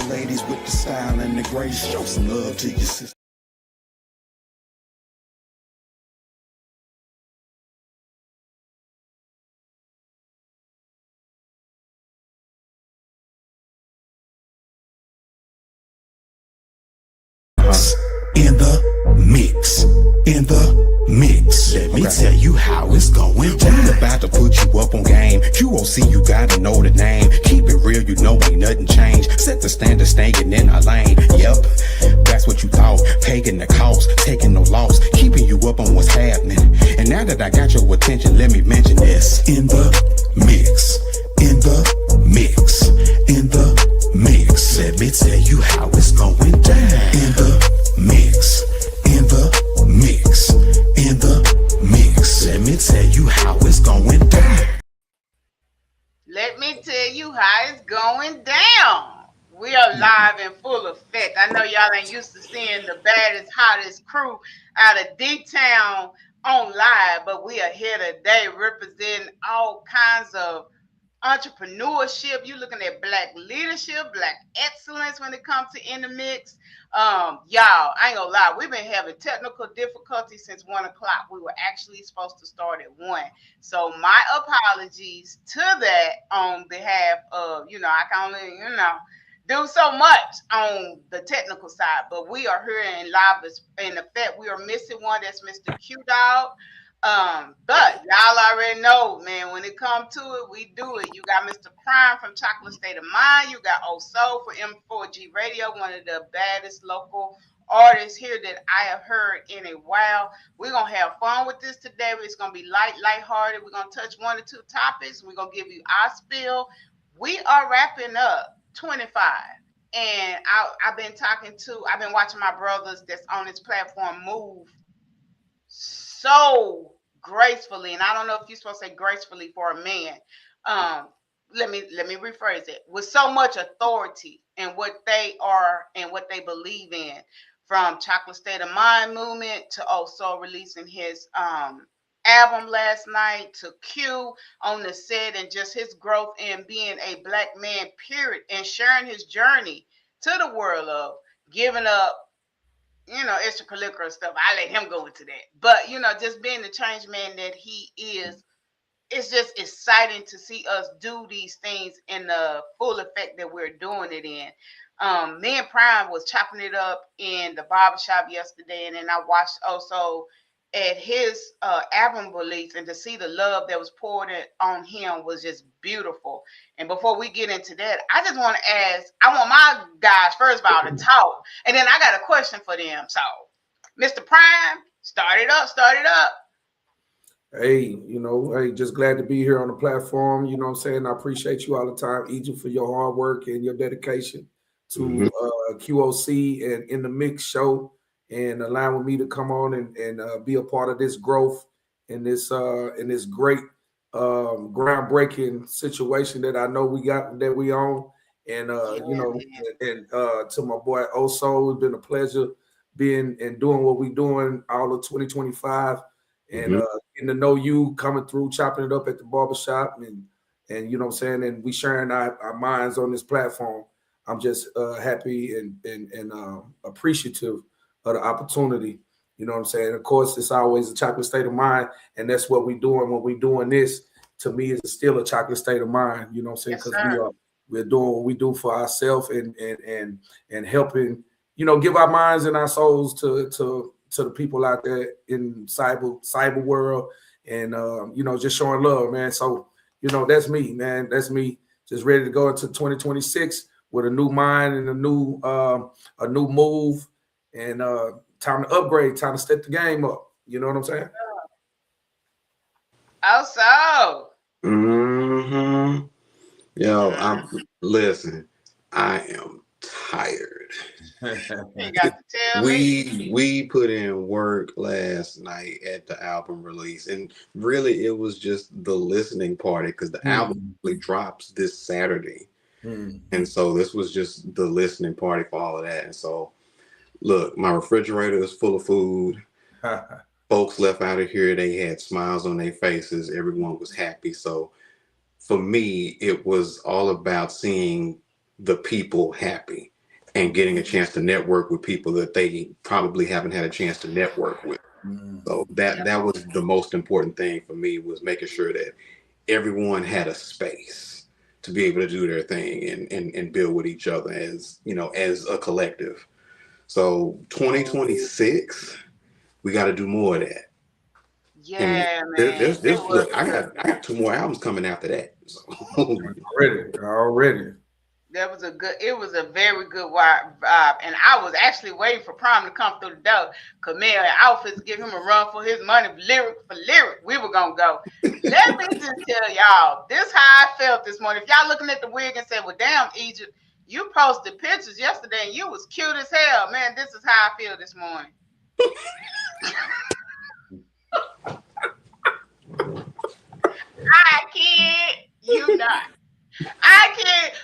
ladies with the style and the grace. Show some love to your sister. In the mix, in the mix. Let me tell you how it's going down. We about to put you up on game. QOC, you gotta know the name. Keep it real, you know ain't nothing changed. Set the standard, staying in our lane. Yep, that's what you thought. Paying the cost, taking no loss, keeping you up on what's happening. And now that I got your attention, let me mention this. In the mix, in the mix, in the mix. Let me tell you how it's going down. In the mix, in the mix, in the mix. Let me tell you how it's going down. Let me tell you how it's going down. We are live in full effect. I know y'all ain't used to seeing the baddest, hottest crew out of D-Town on live, but we are here today representing all kinds of entrepreneurship. You're looking at black leadership, black excellence when it comes to In the Mix. Y'all, I ain't gonna lie, we've been having technical difficulties since 1 o'clock. We were actually supposed to start at 1. So my apologies to that on behalf of, I can only, do so much on the technical side, but we are here in live in effect. We are missing one. That's Mr. Q Dog. But y'all already know, man, when it comes to it, we do it. You got Mr. Prime from Chocolate State of Mind. You got Old Soul for M4G Radio, one of the baddest local artists here that I have heard in a while. We're going to have fun with this today. It's going to be lighthearted. We're going to touch 1 or 2 topics. We're going to give you our spiel. We are wrapping up 25. And I've been watching my brothers that's on this platform move so gracefully, and I don't know if you're supposed to say gracefully for a man. Let me rephrase it. With so much authority in what they are and what they believe in, from Chocolate State of Mind movement to also releasing his album last night, to Q on the set, and just his growth in being a black man, period, and sharing his journey to the world of giving up extracurricular stuff. I let him go into that. But, just being the change man that he is, it's just exciting to see us do these things in the full effect that we're doing it in. Me and Prime was chopping it up in the barbershop yesterday, and then I watched also at his album release, and to see the love that was poured on him was just beautiful. And before we get into that, I just want to ask, I want my guys, first of all, to talk, and then I got a question for them. So, Mr. Prime, start it up. Hey, just glad to be here on the platform. You know what I'm saying? I appreciate you all the time, Egypt, for your hard work and your dedication to QOC and In the Mix show, and allowing me to come on and be a part of this growth in this great groundbreaking situation that I know we own. And to my boy Oso, it's been a pleasure being and doing what we're doing all of 2025, and getting to know you, coming through, chopping it up at the barbershop, and you know what I'm saying, and we sharing our minds on this platform. I'm just happy and appreciative of the opportunity. You know what I'm saying? Of course, it's always a chocolate state of mind, and that's what we're doing when we're doing this. To me, it's still a chocolate state of mind. You know what I'm saying? Because we're doing what we do for ourselves and helping, give our minds and our souls to the people out there in cyber world, and just showing love, man. So that's me, man. That's me, just ready to go into 2026 with a new mind and a new move, and time to upgrade, time to step the game up. You know what I'm saying? Also. Listen, I am tired. You got to tell me. We put in work last night at the album release, and really it was just the listening party, because the album really drops this Saturday. And so this was just the listening party for all of that. And so, look, my refrigerator is full of food. Folks left out of here, they had smiles on their faces. Everyone was happy. So for me, it was all about seeing the people happy. and getting a chance to network with people that they probably haven't had a chance to network with. So that was the most important thing for me, was making sure that everyone had a space to be able to do their thing and build with each other as, you know, as a collective. So 2026, we got to do more of that. Yeah, And man. look, I got 2 more albums coming after that. So. Already. It was a very good vibe. And I was actually waiting for Prime to come through the door. Cause man, Outfits give him a run for his money, lyric for lyric. We were gonna go. Let me just tell y'all, this how I felt this morning. If y'all looking at the wig and said, well, damn, Egypt, you posted pictures yesterday and you was cute as hell. Man, this is how I feel this morning. I can't, you not. I can't.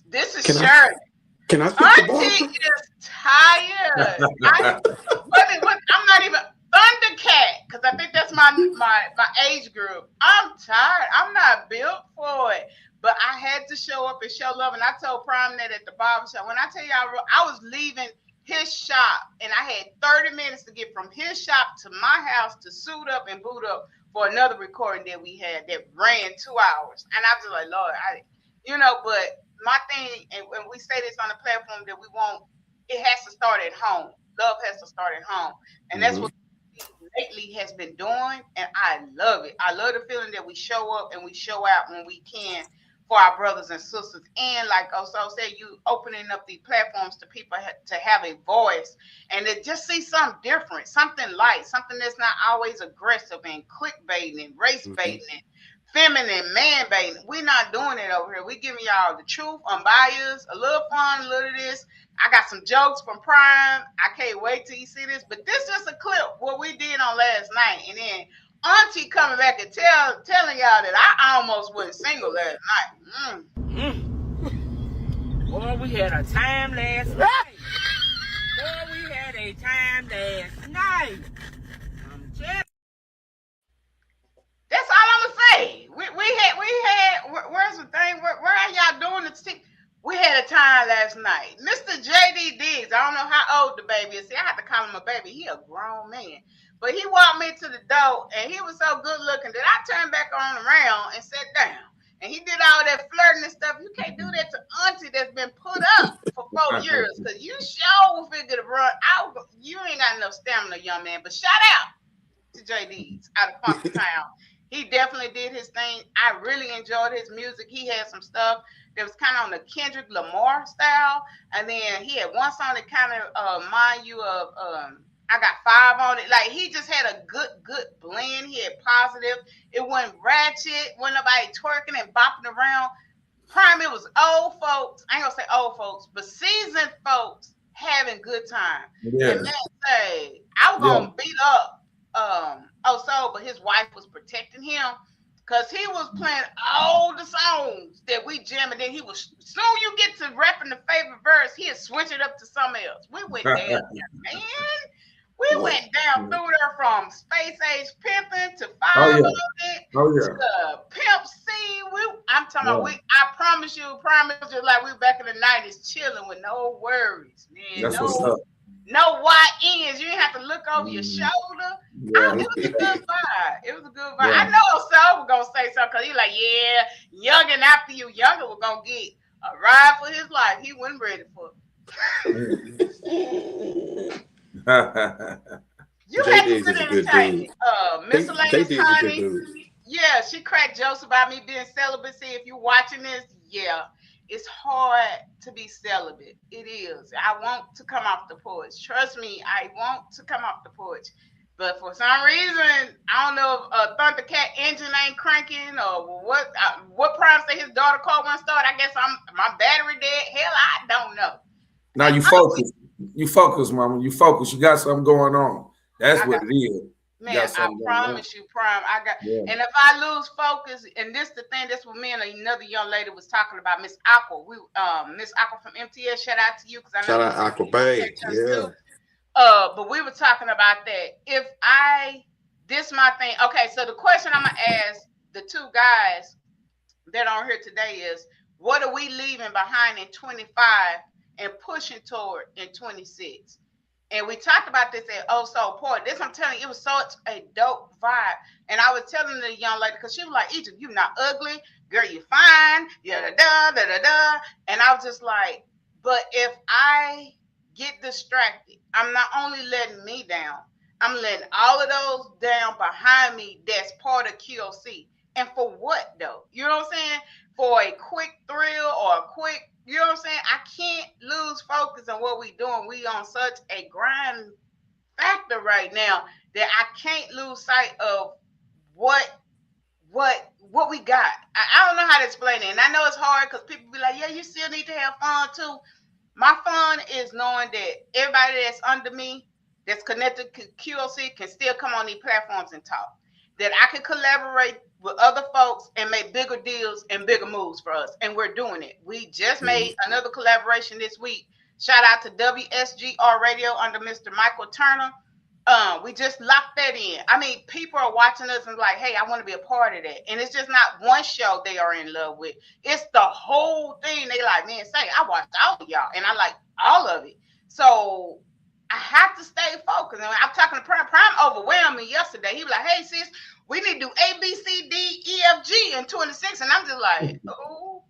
This is Shirley. Can I Auntie is tired. I'm not even Thundercat, because I think that's my age group. I'm tired. I'm not built for it. But I had to show up and show love. And I told Prime that at the barbershop. When I tell y'all, I was leaving his shop and I had 30 minutes to get from his shop to my house to suit up and boot up for another recording that we had that ran 2 hours. And I was like, Lord, but my thing, and when we say this on the platform, that we want, it has to start at home. Love has to start at home. And that's what lately has been doing. And I love it. I love the feeling that we show up and we show out when we can for our brothers and sisters. And like Oso said, you opening up the platforms to people to have a voice and to just see something different, something light, something that's not always aggressive and clickbaiting and race baiting and feminine man baiting. We're not doing it over here. We giving y'all the truth, unbiased, a little fun, a little of this. I got some jokes from Prime. I can't wait till you see this. But this is just a clip what we did on last night. And then Auntie coming back and telling y'all that I almost went single last night. Boy, we had a time last night. Boy, we had a time last night. I'm telling. That's all I'm gonna say. We had. Where's the thing? Where are y'all doing the stick? We had a time last night. Mr. JD Diggs. I don't know how old the baby is. See, I have to call him a baby. He a grown man. But he walked me to the door, and he was so good looking that I turned back on around and sat down. And he did all that flirting and stuff. You can't do that to Auntie that's been put up for 4 years, because you sure figured to run out. You ain't got enough stamina, young man. But shout out to JD's out of Funky Town. He definitely did his thing. I really enjoyed his music. He had some stuff that was kind of on the Kendrick Lamar style. And then he had one song that kind of remind you of I Got Five on it. Like, he just had a good blend. He had positive. It wasn't ratchet. Wasn't nobody twerking and bopping around. Prime, it was old folks. I ain't gonna say old folks, but seasoned folks having good time. Yeah. And let's say, I was gonna beat up Oso, but his wife was protecting him because he was playing all the songs that we jam, and then he was, soon you get to rapping the favorite verse, he'd switch it up to something else. We went down there, man. We went down through there from Space Age Pimpin' to Five to Pimp C. I'm talking about, I promise you, like we back in the 90s chilling with no worries, man. That's what's up. No white ends. You didn't have to look over your shoulder. Yeah. It was a good vibe. It was a good vibe. Yeah. I know Oso was going to say something because he's like, Youngin after you, Younger was going to get a ride for his life. He wasn't ready for it. You had to sit entertaining. Miscellaneous Connie. Yeah, she cracked jokes about me being celibacy. If you're watching this, it's hard to be celibate. It is. I want to come off the porch. Trust me, I want to come off the porch. But for some reason, I don't know if Thundercat engine ain't cranking or what Prime say his daughter called one start. I guess my battery dead. Hell, I don't know. Now you focus. You focus, mama. You focus. You got something going on. That's what it is. Man, I promise you, Prime. And if I lose focus, and this the thing, that's what me and another young lady was talking about, Miss Aqua. Miss Aqua from MTS. Shout out to you, because I know. Shout out Aqua Bay. Yeah. But we were talking about that. This my thing. Okay, so the question I'm gonna ask the two guys that are here today is, what are we leaving behind in 25 and pushing toward in 26. And we talked about this at Oh So Port. This I'm telling you, it was such a dope vibe. And I was telling the young lady, because she was like, Egypt, you not ugly, girl, you fine, da da da da da. And I was just like, but if I get distracted, I'm not only letting me down, I'm letting all of those down behind me that's part of QOC. And for what though? You know what I'm saying? For a quick thrill or a quick, you know what I'm saying? I can't lose focus on what we doing. We on such a grind factor right now that I can't lose sight of what we got. I don't know how to explain it. And I know it's hard because people be like, yeah, you still need to have fun too. My fun is knowing that everybody that's under me, that's connected to QOC, can still come on these platforms and talk. That I can collaborate with other folks and make bigger deals and bigger moves for us. And we're doing it. We just made another collaboration this week. Shout out to WSGR Radio under Mr. Michael Turner. We just locked that in. I mean, people are watching us and like, hey, I want to be a part of that. And it's just not one show they are in love with. It's the whole thing. They like, man, say, I watched all of y'all. And I like all of it. So I have to stay focused. And I'm talking to Prime. Prime overwhelmed me yesterday. He was like, hey, sis, we need to do A, B, C, D, E, F, G in 26. And I'm just like, oh,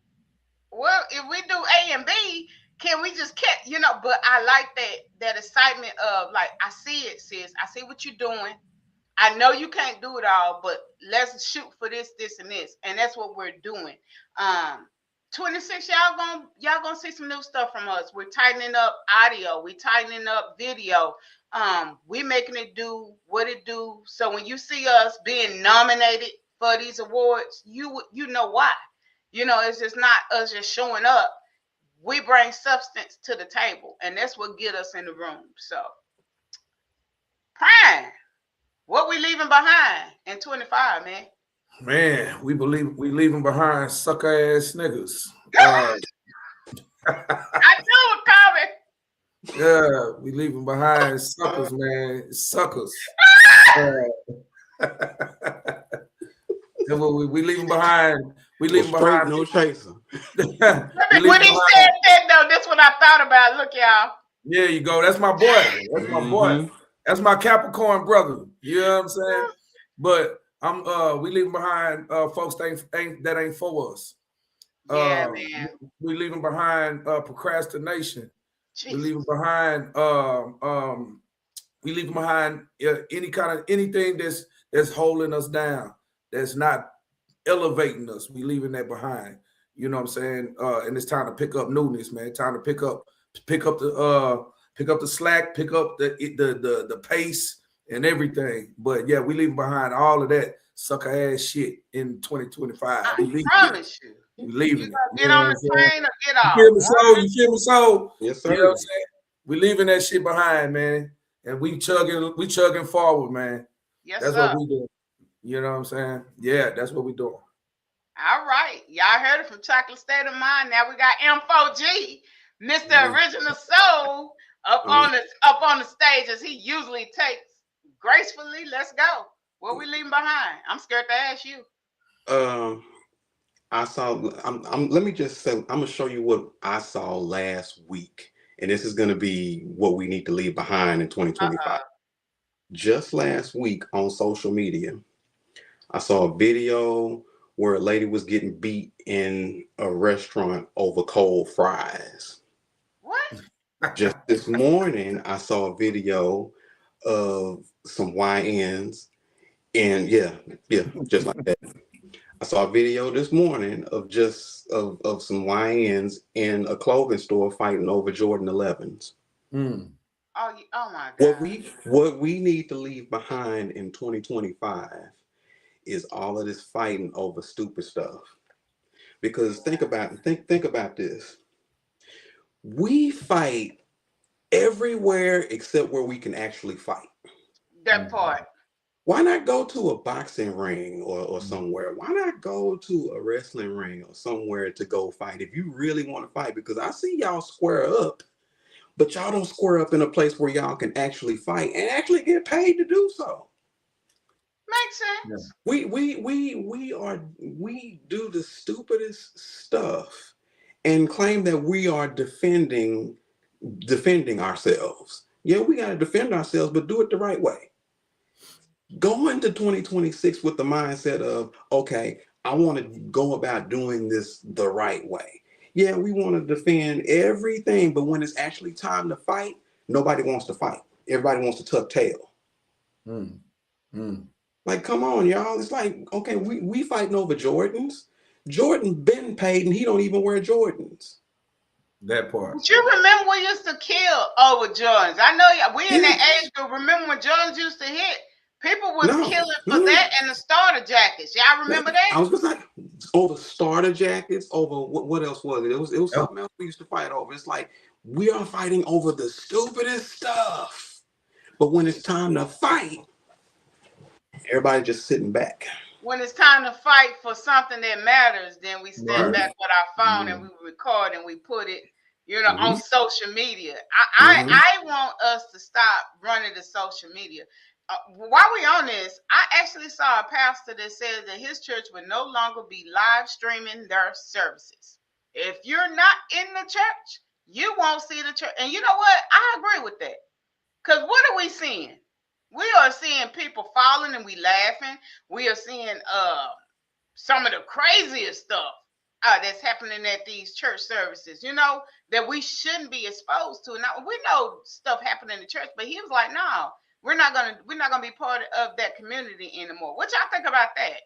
well, if we do A and B, can we just keep, you know, but I like that excitement of like, I see it, sis. I see what you're doing. I know you can't do it all, but let's shoot for this, this, and this. And that's what we're doing. 26, y'all gonna see some new stuff from us. We're tightening up audio, we're tightening up video. We're making it do what it do. So when you see us being nominated for these awards, you know why. You know, it's just not us just showing up. We bring substance to the table, and that's what get us in the room. So, Prime, what we leaving behind in 25, man? Man, we believe we leaving behind sucker ass niggas. I knew it coming. Yeah, we leaving behind suckers, man. Suckers. We leaving behind. We leaving behind. No chaser. When he said that, though, that's what I thought about. Look, y'all. Yeah, you go. That's my boy. That's my boy. That's my Capricorn brother. You know what I'm saying? But we leaving behind folks that ain't for us. Yeah, man. We leaving behind procrastination. Jeez. We leaving behind anything that's holding us down, that's not elevating us. We leaving that behind. You know what I'm saying? And it's time to pick up newness, man. Time to pick up the slack, pick up the pace and everything. But yeah, we leaving behind all of that sucker ass shit in 2025. I promise you. We leaving. You get on the train or get off. You feel me? So Yes, sir. you know what I'm saying? We leaving that shit behind, man. And we chugging forward, man. Yes, that's sir. what we do. You know what I'm saying? Yeah, that's what we doing. All right. Y'all heard it from Chocolate State of Mind. Now we got M4G, Mr. Original Soul, up on the stage as he usually takes. Gracefully, let's go. What we leaving behind? I'm scared to ask you. I saw. Let me just say. I'm gonna show you what I saw last week, and this is gonna be what we need to leave behind in 2025. Just last week on social media, I saw a video where a lady was getting beat in a restaurant over cold fries. What? Just this morning, I saw a video of some YNs, and yeah, just like that. I saw a video this morning of some YNs in a clothing store fighting over Jordan 11s. Oh my God. What we need to leave behind in 2025 is all of this fighting over stupid stuff. Because think about this. We fight everywhere except where we can actually fight. That part. Why not go to a boxing ring or somewhere? Why not go to a wrestling ring or somewhere to go fight if you really want to fight? Because I see y'all square up, but y'all don't square up in a place where y'all can actually fight and actually get paid to do so. Makes sense. Yeah. We do the stupidest stuff and claim that we are defending ourselves. Yeah, we got to defend ourselves, but do it the right way. Go into 2026 with the mindset of, okay, I want to go about doing this the right way. Yeah, we want to defend everything, but when it's actually time to fight, nobody wants to fight. Everybody wants to tuck tail. Like, come on, y'all. It's like, okay, we fighting over Jordans. Jordan been paid and he don't even wear Jordans. That part. But you remember we used to kill over Jordans. I know we in that age group. Remember when Jordans used to hit? People was killing for that and the starter jackets. Y'all remember that? I was just like, over starter jackets, over what else was it? It was something else we used to fight over. It's like, we are fighting over the stupidest stuff. But when it's time to fight, everybody just sitting back. When it's time to fight for something that matters, then we stand back with our phone and we record and we put it, on social media. I want us to stop running to social media. While we on this, I actually saw a pastor that said that his church would no longer be live streaming their services. If you're not in the church, you won't see the church. And you know what? I agree with that. Because what are we seeing? We are seeing people falling and we laughing. We are seeing some of the craziest stuff that's happening at these church services, that we shouldn't be exposed to. Now, we know stuff happening in the church, but he was like, no. We're not gonna be part of that community anymore. What y'all think about that?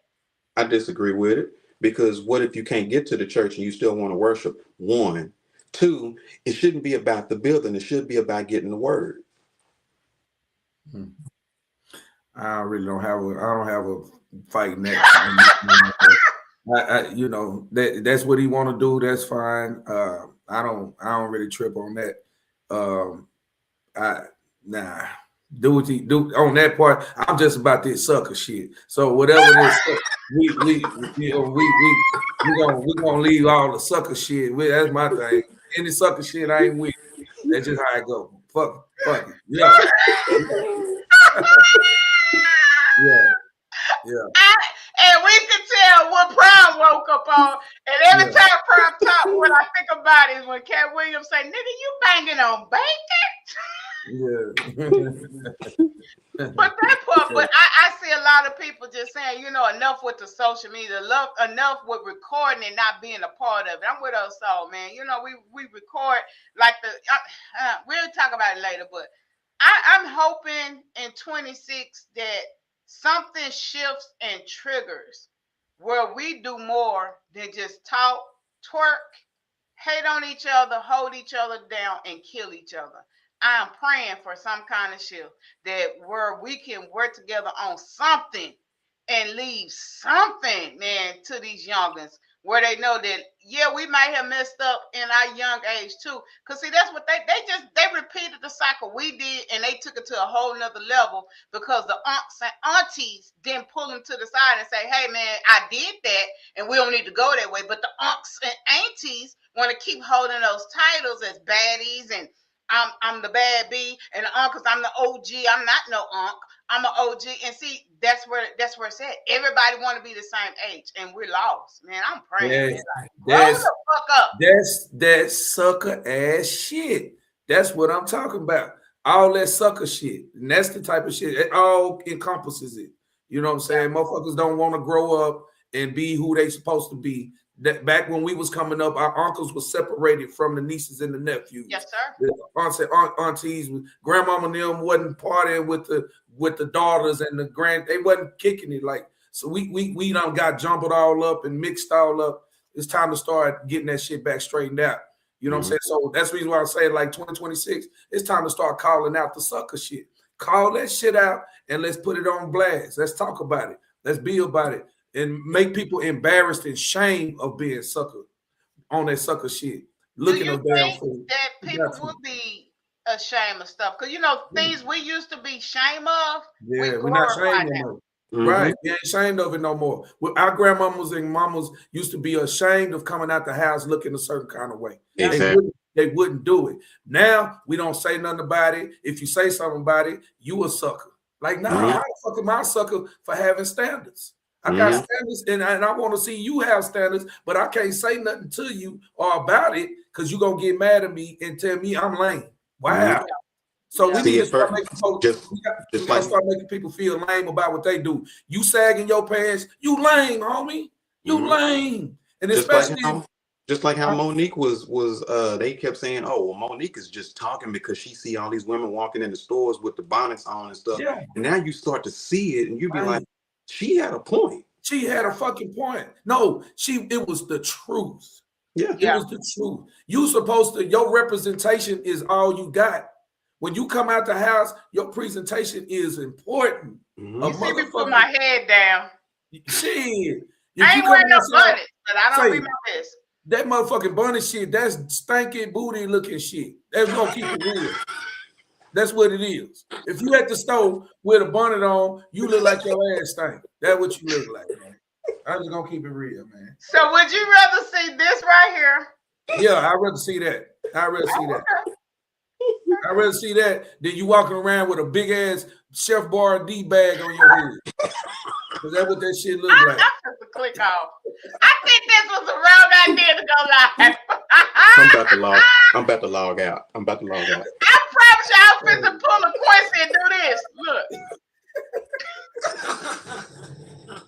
I disagree with it, because what if you can't get to the church and you still want to worship? 1, 2, it shouldn't be about the building. It should be about getting the word. I really don't have a fight next. That's what he want to do. That's fine. I don't really trip on that. Do what you do on that part. I'm just about this sucker shit. So whatever this, we gonna leave all the sucker shit. That's my thing. Any sucker shit I ain't with. That's just how I go. Fuck it. Yeah. And we can tell what Prime woke up on. And every time Prime talk, what I think about is when Cat Williams say, "Nigga, you banging on bacon." But that part, but I see a lot of people just saying, enough with the social media, enough with recording and not being a part of it. I'm with us all, man. We record like we'll talk about it later, but I'm hoping in 26 that something shifts and triggers where we do more than just talk, twerk, hate on each other, hold each other down, and kill each other. I'm praying for some kind of shift that where we can work together on something and leave something, man, to these youngins where they know that, we might have messed up in our young age too. Because see, that's what they repeated the cycle we did, and they took it to a whole nother level because the aunts and aunties didn't pull them to the side and say, hey, man, I did that, and we don't need to go that way. But the aunts and aunties want to keep holding those titles as baddies, and I'm the bad B, and the uncles, I'm the OG. I'm not no unc. I'm an OG. And see, that's where it's at. Everybody want to be the same age, and we're lost, man. I'm praying. Grow the fuck up. That's that sucker ass shit. That's what I'm talking about. All that sucker shit. And that's the type of shit. It all encompasses it. You know what I'm saying? Motherfuckers don't want to grow up and be who they supposed to be. That back when we was coming up, our uncles were separated from the nieces and the nephews. Yes, sir. The aunties, grandmama and them wasn't partying with the daughters and the they wasn't kicking it like. So we done got jumbled all up and mixed all up. It's time to start getting that shit back straightened out. You know what I'm saying? So that's the reason why I say like 2026, it's time to start calling out the sucker shit. Call that shit out and let's put it on blast. Let's talk about it. Let's be about it. And make people embarrassed and ashamed of being sucker on that sucker shit. Looking at damn food. That people would be ashamed of stuff. Because things we used to be ashamed of. Yeah, we're not ashamed no more. Right. We ain't ashamed of it no more. Our grandmamas and mamas used to be ashamed of coming out the house looking a certain kind of way. Exactly. They wouldn't do it. Now we don't say nothing about it. If you say something about it, you a sucker. Like, how the fuck am I a sucker for having standards? I got standards, and I want to see you have standards, but I can't say nothing to you or about it because you're gonna get mad at me and tell me I'm lame. Wow. So we need to start making start making people feel lame about what they do. You sagging your pants, you lame, homie. You lame. And especially just like how Monique was they kept saying, oh, well, Monique is just talking because she see all these women walking in the stores with the bonnets on and stuff. Yeah. And now you start to see it and you be like, she had a point. She had a fucking point. No, it was the truth. Yeah. It was the truth. You supposed to, your representation is all you got. When you come out the house, your presentation is important. You see me put my head down. Shit. I ain't wearing no bunny, but I don't be my best. That motherfucking bunny shit, that's stinky booty looking shit. That's gonna keep it real. That's what it is. If you at the store with a bonnet on, you look like your ass stink. That's what you look like, man. I'm just gonna keep it real, man. So would you rather see this right here? Yeah, I'd rather see that. I'd rather see that. I'd rather see that than you walking around with a big ass Chef Boyardee bag on your head. Because that's what that shit look like. That's just a click off. I think this was a wrong idea to go live. I'm about to log out. I promise you, I was finna pull a Quincy and do this.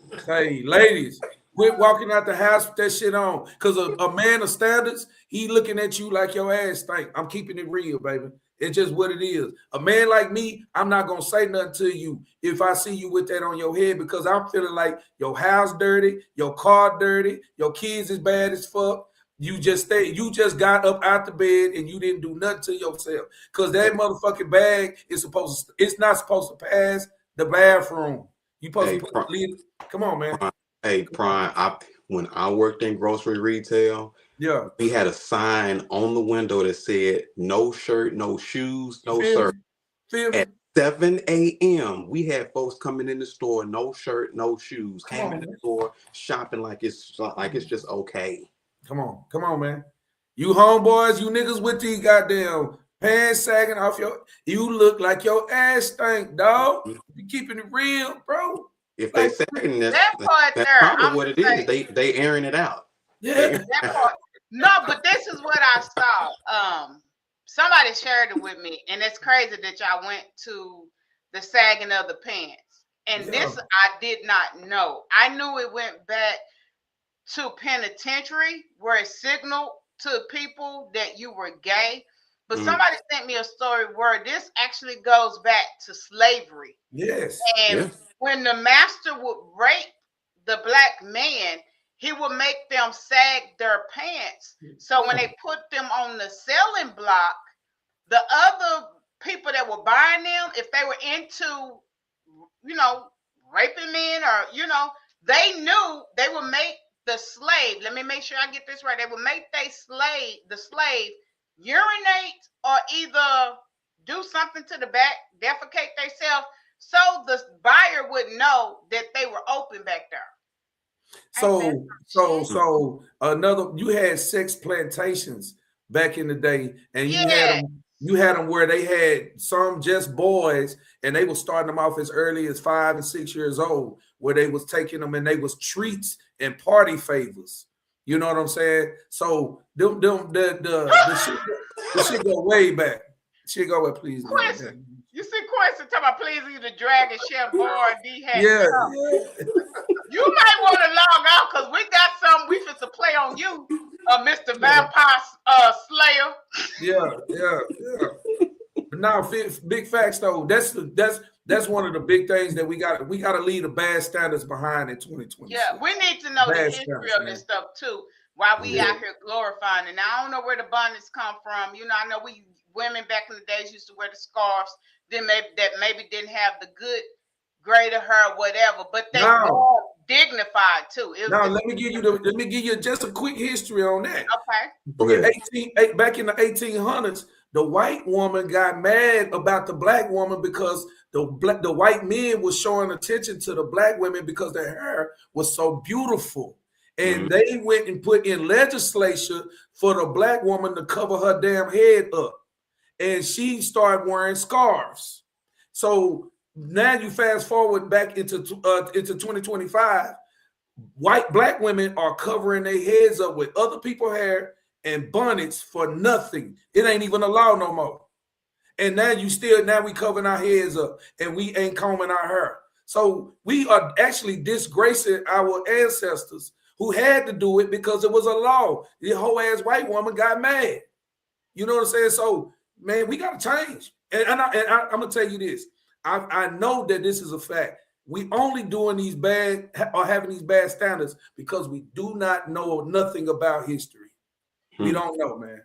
Look. Hey, ladies, quit walking out the house with that shit on. Because a man of standards, he looking at you like your ass stink. I'm keeping it real, baby. It's just what it is. A man like me, I'm not going to say nothing to you if I see you with that on your head because I'm feeling like your house dirty, your car dirty, your kids is bad as fuck. You just got up out the bed and you didn't do nothing to yourself because that motherfucking bag it's not supposed to pass the bathroom. You supposed to leave. Come on, man. Hey, Prime, when I worked in grocery retail, we had a sign on the window that said no shirt, no shoes, no shirt. At 7 a.m., we had folks coming in the store, no shirt, no shoes, came in the store shopping like it's just okay. Come on, man. You homeboys, you niggas with these goddamn pants sagging off you look like your ass stink, dog. You keeping it real, bro. If they sagging that's probably what it is. They airing it out. Yeah. That part. No, but this is what I saw. Somebody shared it with me, and it's crazy that y'all went to the sagging of the pants. And this I did not know. I knew it went back to penitentiary where it signaled to people that you were gay. But somebody sent me a story where this actually goes back to slavery. Yes. And when the master would rape the black man, he would make them sag their pants. So when they put them on the selling block, the other people that were buying them, if they were into, raping men or, they knew they would make the slave. Let me make sure I get this right. They would make the slave urinate or either do something to the back, defecate themselves, so the buyer would know that they were open back there. So you had sex plantations back in the day, and you had them where they had some just boys, and they were starting them off as early as 5 and 6 years old, where they was taking them and they was treats and party favors. You know what I'm saying? So the shit go way back. Shit go way, please. You see Quincy talking about please either drag and Chef Boyardee hat. Yeah. You might want to log out because we got something we fit to play on you, Mr. Vampire Slayer. Yeah. Now, big facts though. That's one of the big things that we got to leave the bad standards behind in 2020. Yeah, we need to know the history of this stuff too. While we out here glorifying it. Now I don't know where the bonnets come from. I know women back in the days used to wear the scarves. Then maybe didn't have the good grade of hair, whatever. But they were dignified too. Let me give you just a quick history on that. Okay. Back in the 1800s, the white woman got mad about the black woman because the white men was showing attention to the black women because their hair was so beautiful. And they went and put in legislation for the black woman to cover her damn head up. And she started wearing scarves. So now you fast forward back into 2025, black women are covering their heads up with other people's hair and bonnets for nothing. It ain't even a law no more. And now we covering our heads up and we ain't combing our hair. So we are actually disgracing our ancestors who had to do it because it was a law. The whole ass white woman got mad. You know what I'm saying? So, man, we got to change. And I'm going to tell you this. I know that this is a fact. We only doing these bad or having these bad standards because we do not know nothing about history. We don't know, man.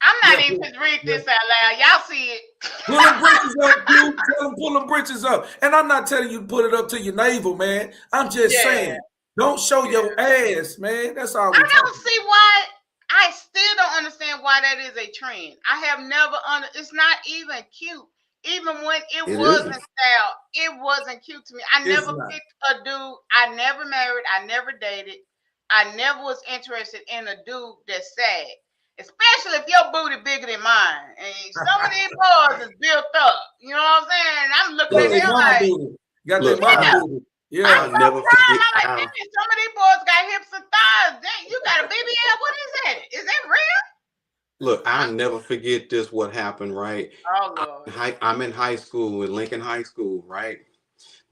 I'm not even going to read this out loud. Y'all see it. Pull them britches up, dude. Tell them pull them britches up. And I'm not telling you to put it up to your navel, man. I'm just saying, don't show your ass, man. That's all. I don't see why. I still don't understand why that is a trend. I have never it's not even cute. Even when it wasn't style, it wasn't cute to me. I never picked a dude. I never married. I never dated. I never was interested in a dude that's sad. Especially if your booty bigger than mine. And some of these boys is built up. You know what I'm saying? I'm looking at them like, got that mama booty. Yeah, I'm never forget. I'm like, some of these boys got hips and thighs. Dang, you got a BBL? What is that? Is that real? Look, I'll never forget this. What happened, right? Oh Lord. I'm in high school, in Lincoln High School, right?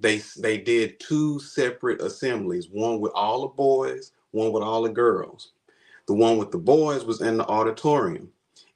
They did 2 separate assemblies. One with all the boys, one with all the girls. The one with the boys was in the auditorium,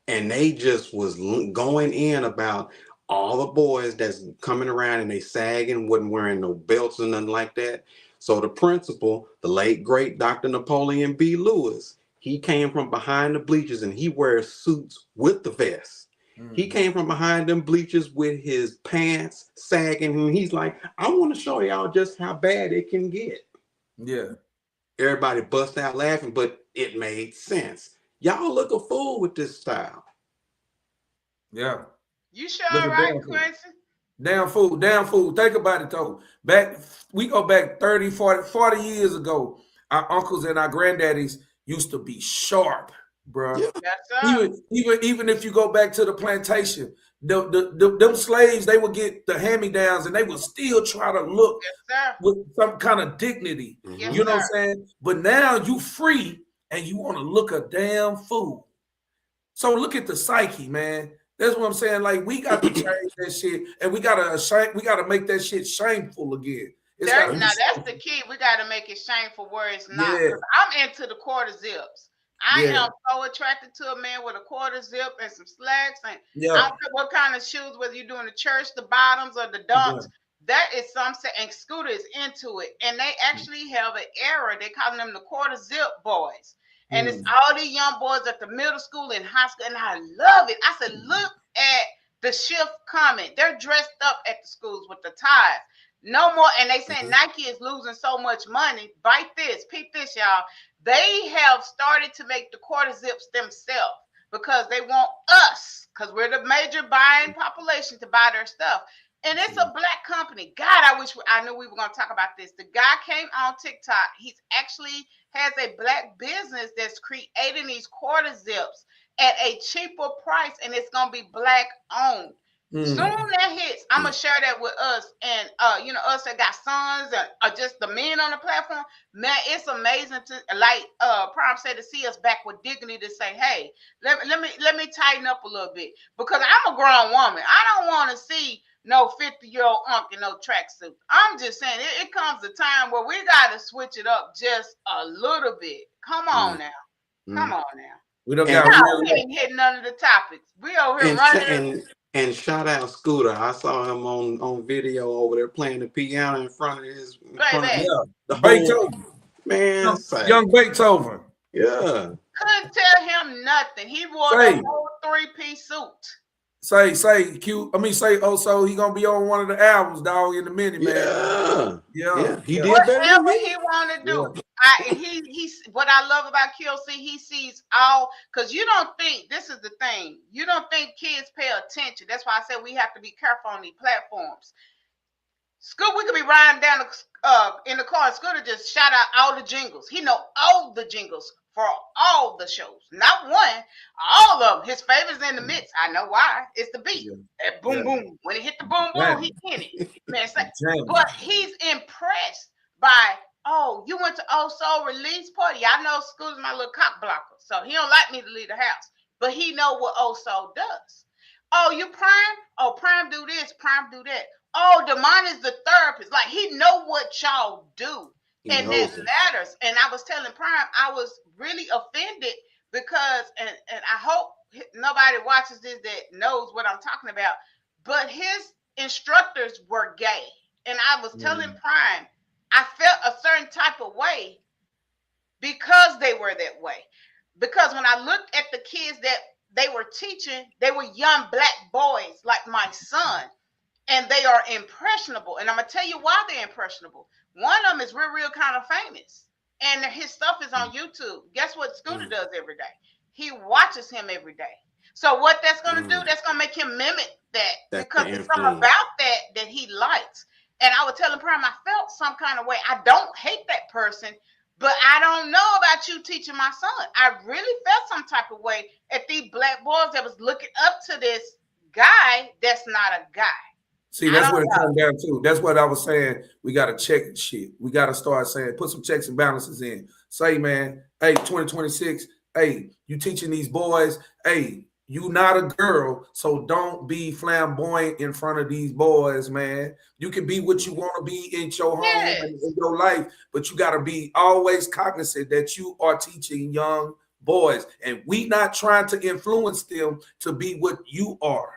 and they just was going in about all the boys that's coming around and they sagging, wasn't wearing no belts or nothing like that. So the principal, the late great Dr. Napoleon B. Lewis, he came from behind the bleachers and he wears suits with the vest. He came from behind them bleachers with his pants sagging, and he's like, I want to show y'all just how bad it can get. Yeah. Everybody bust out laughing, but it made sense. Y'all look a fool with this style. Yeah. You sure right, Quincy? Damn fool. Think about it though. We go back 30, 40 years ago. Our uncles and our granddaddies used to be sharp, bro. Yeah. Even if you go back to the plantation, them slaves, they would get the hand-me-downs and they would still try to look with some kind of dignity. Yes, you know what I'm saying? But now you free and you want to look a damn fool. So look at the psyche, man. That's what I'm saying. Like, we got to change that shit, and we gotta make that shit shameful again. That's the key. We gotta make it shameful where it's not. Yeah. I'm into the quarter zips. I am so attracted to a man with a quarter zip and some slacks. And I don't care what kind of shoes, whether you're doing the church, the bottoms, or the dunks. That is something, and Scooter is into it. And they actually have an era. They call them the quarter zip boys. And it's all these young boys at the middle school and high school. And I love it. I said, look at the shift coming. They're dressed up at the schools with the ties. No more. And they say Nike is losing so much money. Bite this. Peep this, y'all. They have started to make the quarter zips themselves because they want us, because we're the major buying population, to buy their stuff. And it's a black company. God, I wish I knew we were going to talk about this. The guy came on TikTok. He's actually has a black business that's creating these quarter zips at a cheaper price, and it's going to be black owned. Soon that hits, I'm going to share that with us. And, us that got sons or just the men on the platform, man, it's amazing to, like Prime said, to see us back with dignity to say, hey, let me tighten up a little bit, because I'm a grown woman. I don't want to see no 50-year-old unk in no tracksuit. I'm just saying it comes a time where we got to switch it up just a little bit. Come on now. Come on now. We don't we ain't hitting none of the topics. We over here running. And shout out Scooter. I saw him on video over there playing the piano in front of his Beethoven. Man, young Beethoven. Yeah. Couldn't tell him nothing. He wore the whole 3-piece suit. Say so he gonna be on one of the albums, dog, in a minute, man. Yeah. He did whatever he want to do. He's what I love about QLC. He sees all, because you don't think, this is the thing, you don't think kids pay attention. That's why I said we have to be careful on these platforms. School, we could be riding down in the car, Scooter just shout out all the jingles. He know all the jingles for all the shows, not one, all of them. His favorites in the mix. I know why. It's the beat. That boom boom. When he hit the boom boom, he in it. Man, but he's impressed by. Oh, you went to Old Soul release party. Y'all know Scooter's my little cock blocker, so he don't like me to leave the house. But he know what Old Soul does. Oh, you Prime? Oh, Prime do this, Prime do that. Oh, Demond is the therapist. Like, he know what y'all do. And that matters. And I was telling Prime, I was really offended because, and I hope nobody watches this that knows what I'm talking about, but his instructors were gay. And I was telling Prime, I felt a certain type of way because they were that way. Because when I looked at the kids that they were teaching, they were young black boys like my son, and they are impressionable. And I'm going to tell you why they're impressionable. One of them is real kind of famous, and his stuff is on YouTube. Guess what Scooter does every day? He watches him every day. So what that's going to do, that's going to make him mimic that, because there's something about that he likes. And I was telling Prime, I felt some kind of way. I don't hate that person, but I don't know about you teaching my son. I really felt some type of way at these black boys that was looking up to this guy that's not a guy. See, that's what it comes down to. That's what I was saying. We got to check shit. We got to start saying, put some checks and balances in. Say, man, hey, 2026, hey, you teaching these boys, hey, you not a girl, so don't be flamboyant in front of these boys, man. You can be what you want to be in your home and in your life, but you got to be always cognizant that you are teaching young boys, and we not trying to influence them to be what you are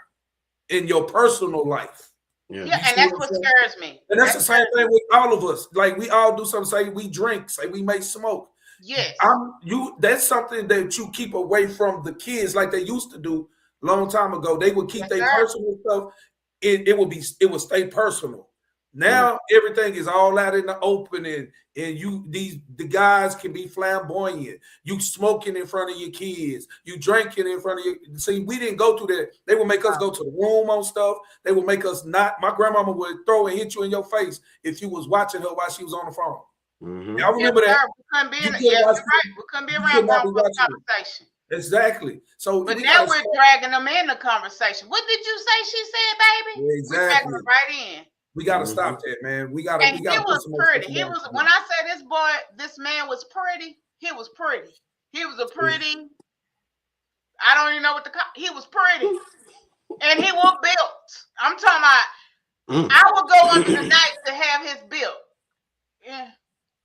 in your personal life. Yeah, and that's what scares me. And that's the same thing with all of us. Like, we all do something, say we drink, say we may smoke. Yes. That's something that you keep away from the kids, like they used to do a long time ago. They would keep their personal stuff. It would stay personal. Now everything is all out in the open, and the guys can be flamboyant. You smoking in front of your kids, you drinking in front of your. See, we didn't go through that. They would make us go to the room on stuff. They would make us not. My grandmama would throw and hit you in your face if you was watching her while she was on the phone. Y'all remember that? We couldn't be right. We couldn't be around the conversation. Exactly. So, but now we're dragging them in the conversation. What did you say? She said, "Baby." Exactly. We're dragging them right in. We gotta stop that, man. We gotta. And he was pretty. He was. When I say this man was pretty. He was pretty. He was a pretty. I don't even know what he was pretty, and he was built. I'm talking about. I would go under the knife to have his build. Yeah.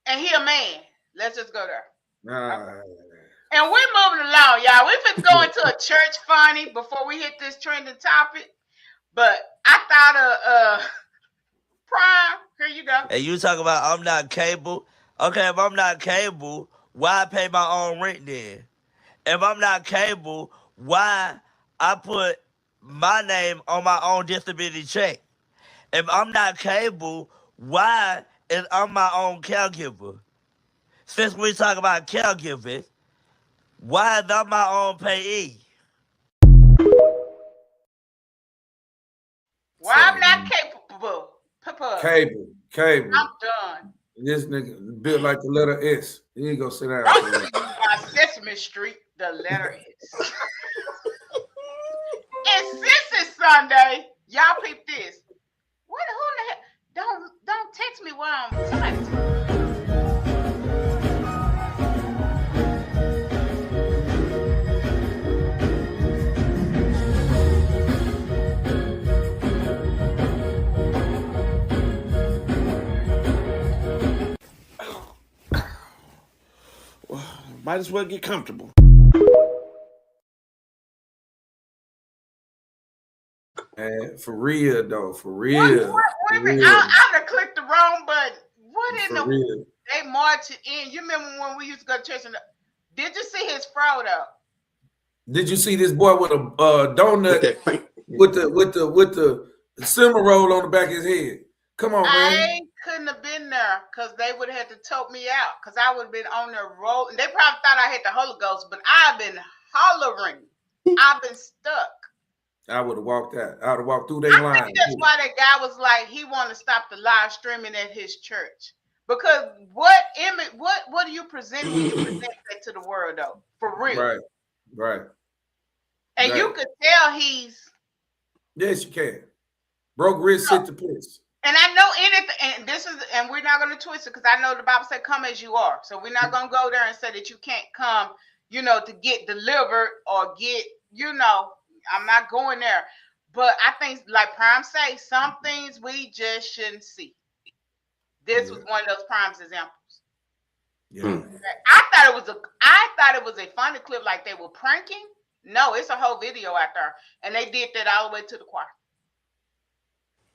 And he a man. Let's just go there. And we're moving along, y'all. We've been going to a church funny before we hit this trending topic. But I thought of Prime. Here you go. And you talk about I'm not cable. Okay, if I'm not cable, why pay my own rent then? If I'm not cable, why I put my name on my own disability check? If I'm not cable, why is I'm my own caregiver? Since we talk about caregiving, why is I'm my own payee? Why I'm not capable? Cable. I'm done. This nigga built like the letter S. You ain't gonna sit down. Sesame Street, the letter S. And since it's Sunday, y'all peep this. Who in the heck? Don't text me while I'm somebody. Might as well get comfortable. Man, for real though, for real. Wait a minute, I have clicked the wrong button. What in the real. They marching in? You remember when we used to go to church? Did you see his Frodo? Did you see this boy with a donut with the cinnamon roll on the back of his head? Come on, man. I couldn't have been there because they would have had to tote me out because I would have been on their roll. They probably thought I had the Holy Ghost, but I've been hollering. I've been stuck. I would have walked out. I would have walked through their I line. think that's why that guy was like, he wanted to stop the live streaming at his church. Because what image, what do you present when you present that to the world, though? For real. Right. And right. you could tell he's. Yes, you can. Broke wrist, sit to piss. And I know anything, and we're not going to twist it because I know the Bible said, "Come as you are." So we're not going to go there and say that you can't come, to get delivered or get, I'm not going there. But I think, like Prime say, some things we just shouldn't see. This was one of those Prime's examples. Yeah. I thought it was a funny clip, like they were pranking. No, it's a whole video out there, and they did that all the way to the choir.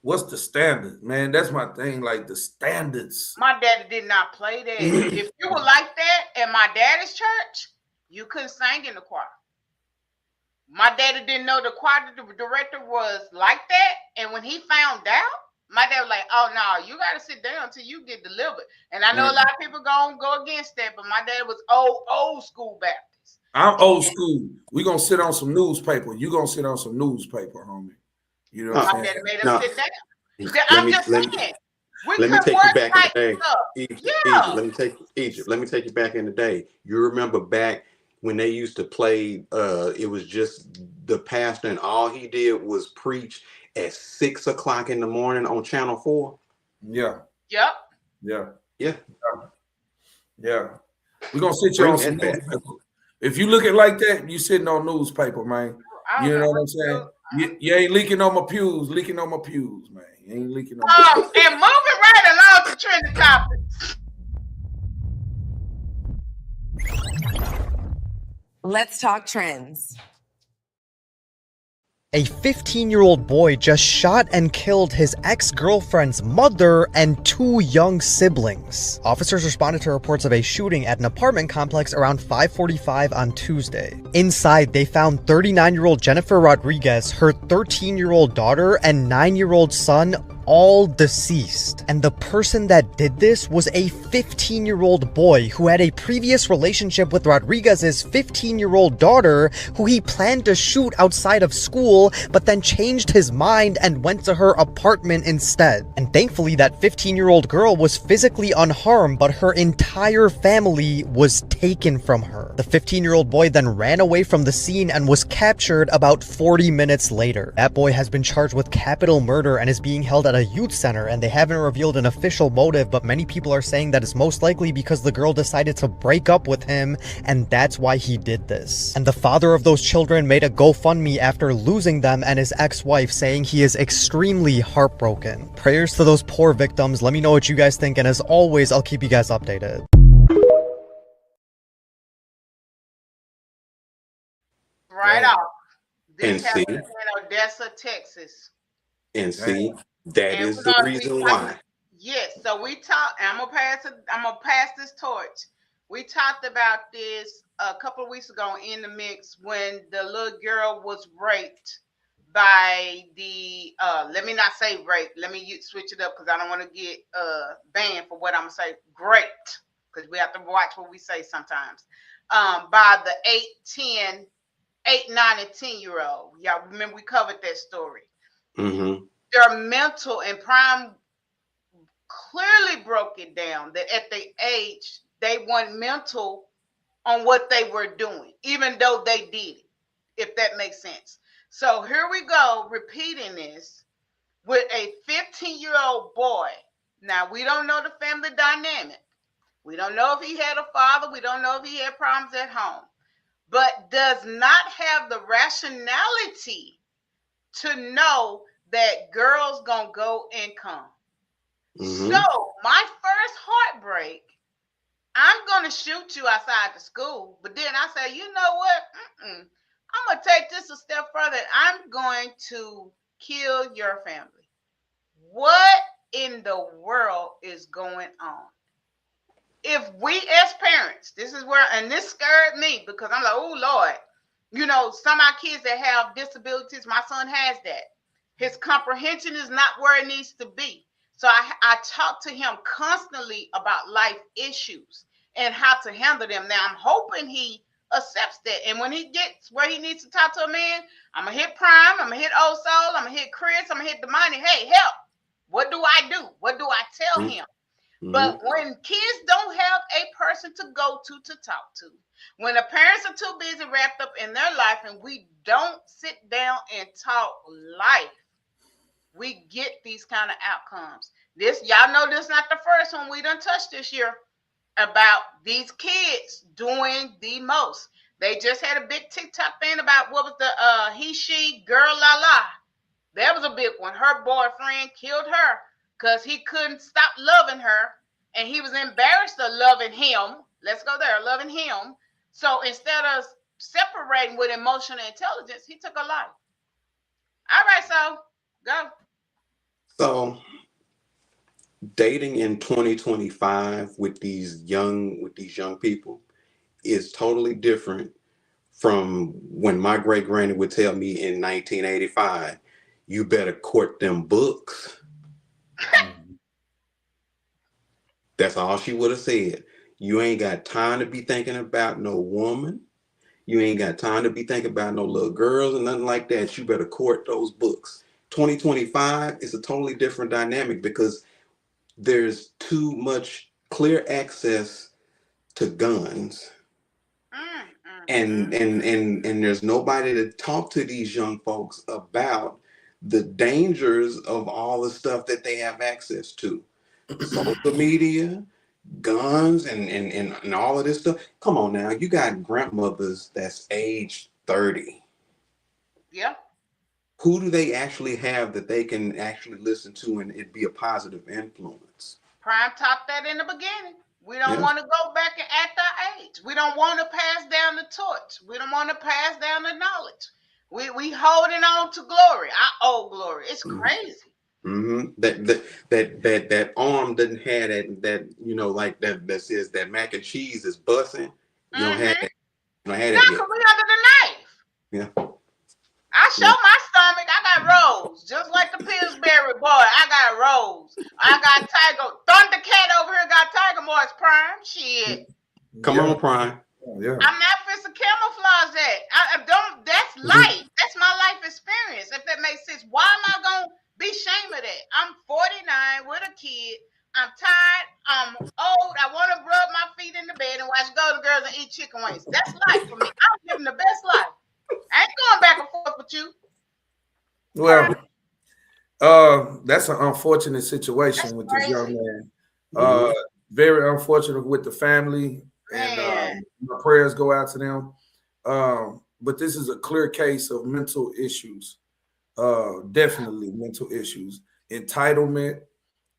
What's the standard, man? That's my thing. Like the standards. My daddy did not play that. If you were like that at my daddy's church, you couldn't sing in the choir. My daddy didn't know the choir director was like that, and when he found out, my dad was like, "Oh no, you got to sit down until you get delivered." And I know a lot of people gonna go against that, but my dad was old school Baptist. I'm old school. We gonna sit on some newspaper. You gonna sit on some newspaper, homie. You know what I'm saying? Made us sit down. I'm just saying. Let me take you back in the day. Egypt, Let me take you back in the day. You remember back when they used to play, it was just the pastor, and all he did was preach at 6 o'clock in the morning on Channel 4. Yeah. Yep. Yeah. Yeah. Yeah. We're gonna sit you on some newspaper. If you look at like that, you sitting on newspaper, man. You know what I'm saying? You ain't leaking on my pews, man. You ain't leaking on my pews. And moving right along to trending topics. Let's talk trends. A 15-year-old boy just shot and killed his ex-girlfriend's mother and 2 young siblings. Officers responded to reports of a shooting at an apartment complex around 5:45 on Tuesday. Inside, they found 39-year-old Jennifer Rodriguez, her 13-year-old daughter, and 9-year-old son, all deceased. And the person that did this was a 15-year-old boy who had a previous relationship with Rodriguez's 15-year-old daughter, who he planned to shoot outside of school, but then changed his mind and went to her apartment instead. And thankfully, that 15-year-old girl was physically unharmed, but her entire family was taken from her. The 15-year-old boy then ran away from the scene and was captured about 40 minutes later. That boy has been charged with capital murder and is being held at a youth center, and they haven't revealed an official motive, but many people are saying that it's most likely because the girl decided to break up with him, and that's why he did this. And the father of those children made a GoFundMe after losing them and his ex-wife, saying he is extremely heartbroken. Prayers to those poor victims. Let me know what you guys think, and as always, I'll keep you guys updated. Right off. This And happened see? in Odessa, Texas. And see, that is the reason why. Yes, so we talked. I'm gonna pass this torch. We talked about this a couple of weeks ago in the mix when the little girl was raped by the. Let me not say rape. Let me switch it up because I don't want to get banned for what I'm gonna say. Great, because we have to watch what we say sometimes. By the 8, 9, and 10-year-old. Y'all remember we covered that story. Mm-hmm. Their mental, and Prime clearly broke it down that at the age they weren't mental on what they were doing, even though they did it, if that makes sense. So here we go, repeating this with a 15-year-old boy. Now, we don't know the family dynamic. We don't know if he had a father. We don't know if he had problems at home, but does not have the rationality to know that girls gonna go and come. Mm-hmm. So my first heartbreak, I'm gonna shoot you outside the school, but then I say, you know what? I'm gonna take this a step further. I'm going to kill your family. What in the world is going on? If we as parents, this is where, and this scared me because I'm like, oh Lord, some of our kids that have disabilities, my son has that. His comprehension is not where it needs to be. So I talk to him constantly about life issues and how to handle them. Now, I'm hoping he accepts that. And when he gets where he needs to talk to a man, I'm gonna hit Prime, I'm gonna hit Old Soul, I'm gonna hit Chris, I'm gonna hit the money. Hey, help! What do I do? What do I tell him? But when kids don't have a person to go to talk to, when the parents are too busy wrapped up in their life and we don't sit down and talk life, we get these kind of outcomes. This, y'all know, this is not the first one we done touched this year about these kids doing the most. They just had a big TikTok thing about what was the he, she, girl, la la. That was a big one. Her boyfriend killed her because he couldn't stop loving her, and he was embarrassed of loving him. Let's go there, loving him. So instead of separating with emotional intelligence, he took a life. All right, so go. So dating in 2025 with these young people is totally different from when my great granny would tell me in 1985, you better court them books. That's all she would have said. You ain't got time to be thinking about no woman. You ain't got time to be thinking about no little girls and nothing like that. You better court those books. 2025 is a totally different dynamic because there's too much clear access to guns. And there's nobody to talk to these young folks about the dangers of all the stuff that they have access to. Social media, guns, and all of this stuff. Come on now, you got grandmothers that's age 30. Yeah. Who do they actually have that they can actually listen to and it be a positive influence? Prime talked that in the beginning. We don't want to go back and act our age. We don't want to pass down the torch. We don't want to pass down the knowledge. We holding on to glory, our old glory. It's crazy. That arm doesn't have that you know, like that says that mac and cheese is busting. You don't have that. You don't have that yet. We under the knife. Yeah. I show my stomach. I got rolls, just like the Pillsbury boy. I got rolls. I got Tiger Thundercat over here. Got Tiger Moist Prime. Shit. Come on, Prime. Yeah. I'm not fit to camouflage that. I don't. That's life. That's my life experience. If that makes sense. Why am I gonna be ashamed of that? I'm 49 with a kid. I'm tired. I'm old. I want to rub my feet in the bed and watch Golden Girls and eat chicken wings. That's life for me. I'm living the best life. I ain't going back and forth with you. Well, that's an unfortunate situation with this young man. Very unfortunate with the family, and my prayers go out to them. But this is a clear case of mental issues. Definitely mental issues, entitlement,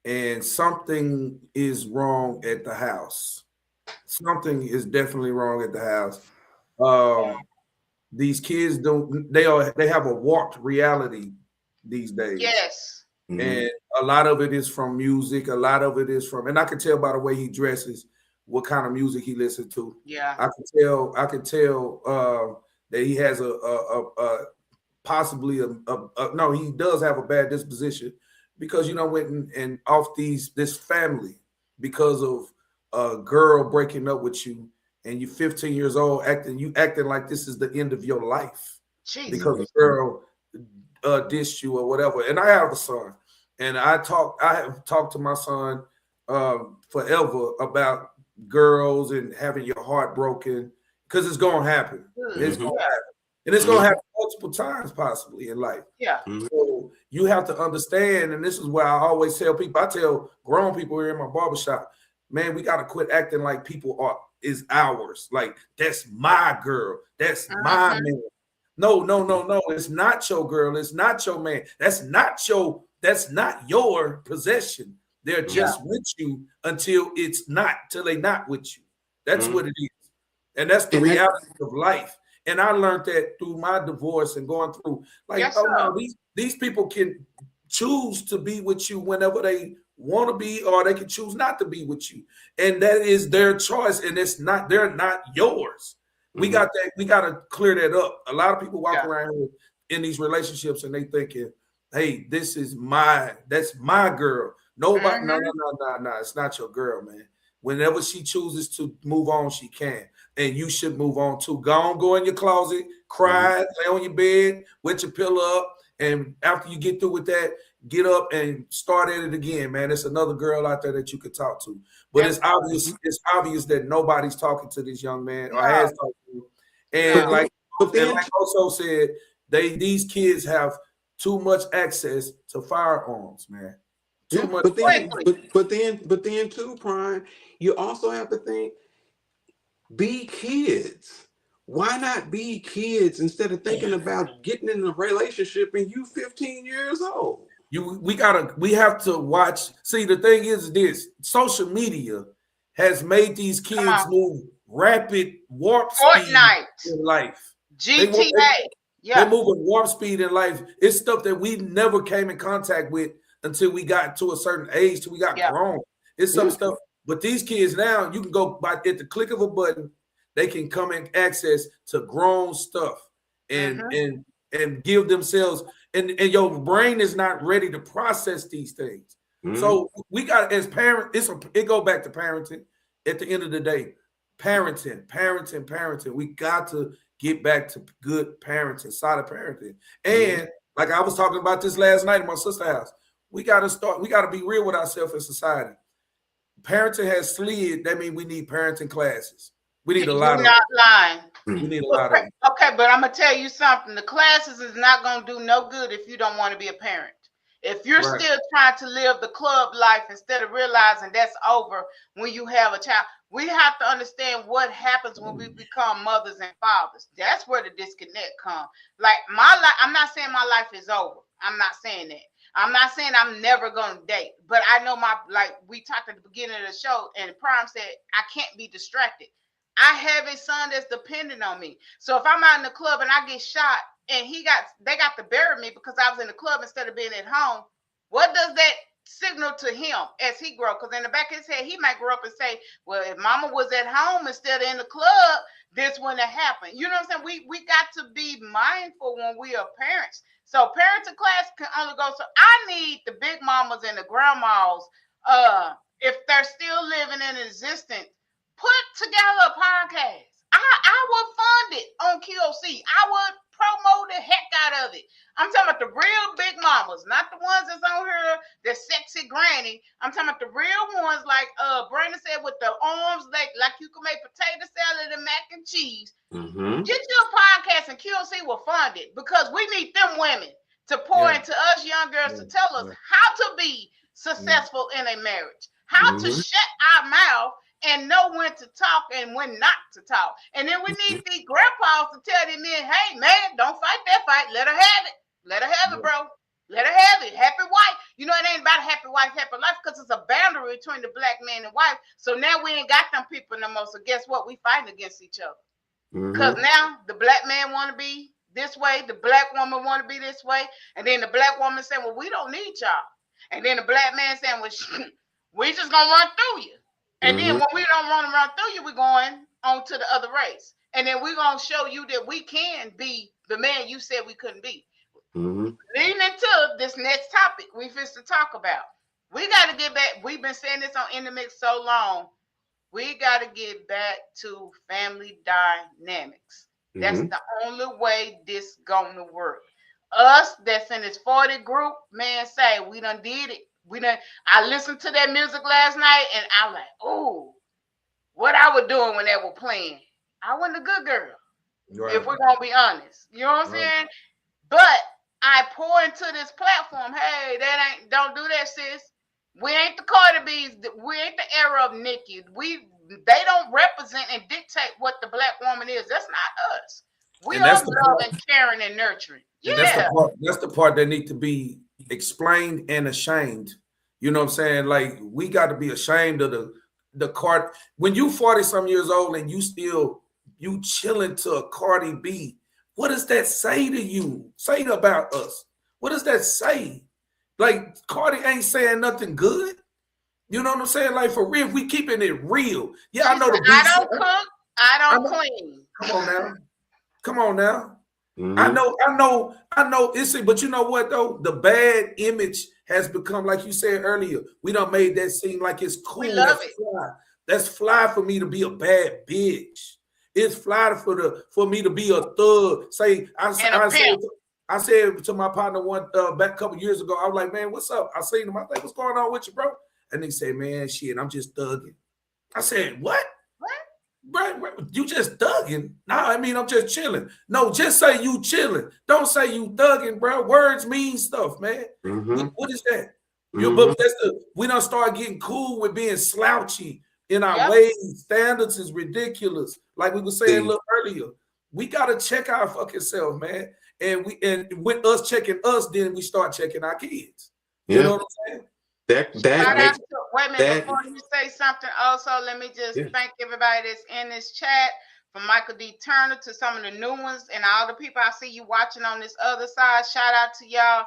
and something is wrong at the house. Something is definitely wrong at the house. These kids they have a warped reality these days. Yes. And a lot of it is from music. A lot of it is from, and I can tell by the way he dresses what kind of music he listens to. Yeah. I can tell that he has possibly no, he does have a bad disposition because, you know, went and off this family because of a girl breaking up with you. And you're 15 years old, acting like this is the end of your life. Jesus. Because a girl dissed you or whatever. And I have a son, and I have talked to my son forever about girls and having your heart broken because it's gonna happen. It's gonna happen, and it's gonna happen multiple times possibly in life. Yeah. So you have to understand, and this is why I always tell people. I tell grown people here in my barbershop, man, we got to quit acting like people is ours. Like, that's my girl. That's my man. No. It's not your girl. It's not your man. That's not your possession. They're just with you until they not with you. That's what it is. And that's the reality of life. And I learned that through my divorce and going through, like, these people can choose to be with you whenever they want to be, or they can choose not to be with you, and that is their choice, and they're not yours. We got to clear that up. A lot of people walk around in these relationships and they thinking, hey, that's my girl. Nobody, no, it's not your girl, man. Whenever she chooses to move on, she can. and you should move on too. Go in your closet, cry, lay on your bed, wet your pillow up, and after you get through with that, get up and start at it again, man. It's another girl out there that you could talk to. But it's obvious that nobody's talking to this young man or has talked to him. And like also said, these kids have too much access to firearms, man. Too much. But then too, Prime, you also have to think, be kids. Why not be kids instead of thinking about getting in a relationship and you 15 years old? We have to watch. See, the thing is this: social media has made these kids move rapid warp speed in life. GTA. They're moving warp speed in life. It's stuff that we never came in contact with until we got to a certain age, till we got grown. It's some stuff. But these kids now, you can go by at the click of a button, they can come in access to grown stuff and give themselves, and your brain is not ready to process these things. So we got, as parents, it go back to parenting at the end of the day. Parenting. We got to get back to good parenting, solid parenting. And like I was talking about this last night at my sister's house, we got to be real with ourselves in society. Parenting has slid. That means we need parenting classes. We need a lot of. You're not lying. We need a lot of. Okay, but I'm gonna tell you something. The classes is not gonna do no good if you don't want to be a parent. If you're still trying to live the club life instead of realizing that's over when you have a child, we have to understand what happens when we become mothers and fathers. That's where the disconnect comes. Like my life, I'm not saying my life is over. I'm not saying that. I'm not saying I'm never going to date, but I know like we talked at the beginning of the show, and Prime said, I can't be distracted. I have a son that's dependent on me. So if I'm out in the club and I get shot and they got to bury me because I was in the club instead of being at home, what does that signal to him as he grows? Because in the back of his head, he might grow up and say, well, if mama was at home instead of in the club, this wouldn't have happened. You know what I'm saying? We got to be mindful when we are parents. So parenting class can only go. So I need the big mamas and the grandmas, if they're still living in existence, put together a podcast. I would fund it on QOC. I would promote the heck out of it. I'm talking about the real big mamas, not the ones that's on here, the sexy granny. I'm talking about the real ones, like Brandon said, with the arms like you can make potato salad and mac and cheese. Get you a podcast and QOC will fund it, because we need them women to pour into us young girls to tell us how to be successful in a marriage, how to shut our mouth and know when to talk and when not to talk. And then we need these grandpas to tell them men, hey, man, don't fight that fight. Let her have it. Let her have it, bro. Let her have it. Happy wife. You know, it ain't about happy wife, happy life, because it's a boundary between the black man and wife. So now we ain't got them people no more. So guess what? We fighting against each other. Because now the black man want to be this way. The black woman want to be this way. And then the black woman saying, well, we don't need y'all. And then the black man saying, well, we just going to run through you. And then when we don't want to run through you, we're going on to the other race. And then we're going to show you that we can be the man you said we couldn't be. Leading into this next topic we fixed to talk about. We got to get back. We've been saying this on In the Mix so long. We got to get back to family dynamics. That's the only way this going to work. Us that's in this 40 group, man, say we done did it. I listened to that music last night and I'm like, oh, what I was doing when they were playing. I wasn't a good girl. If we're gonna be honest. You know what I'm saying? But I pour into this platform, hey, don't do that, sis. We ain't the Cardi B's, we ain't the era of Nicki. They don't represent and dictate what the black woman is. That's not us. We are loving, caring, and nurturing. That's the part that needs to be explained and ashamed. You know what I'm saying? Like, we got to be ashamed of the Cardi. When you 40-some years old and you chilling to a Cardi B, what does that say to you? Say about us. What does that say? Like, Cardi ain't saying nothing good. You know what I'm saying? Like, for real, we keeping it real. Yeah, I know the beats. I don't cook. I don't clean. Come on now. I know. But you know what though? The bad image has become, like you said earlier, we done made that seem like it's cool. We love That's fly for me to be a bad bitch. It's fly for me to be a thug. I said to my partner back a couple years ago, I was like, man, what's up? I seen him. I like, what's going on with you, bro? And he said, man, shit, I'm just thugging. I said, what? Bro, you just thugging? No, I mean, I'm just chilling. No, just say you chilling. Don't say you thugging, bro. Words mean stuff, man. What is that? But we don't start getting cool with being slouchy in our ways. Standards is ridiculous. Like we were saying a little earlier. We got to check our fucking self, man. And with us checking us, then we start checking our kids. You know what I'm saying? Wait a minute, before you say something, also let me just thank everybody that's in this chat, from Michael D. Turner to some of the new ones, and all the people I see you watching on this other side. Shout out to y'all.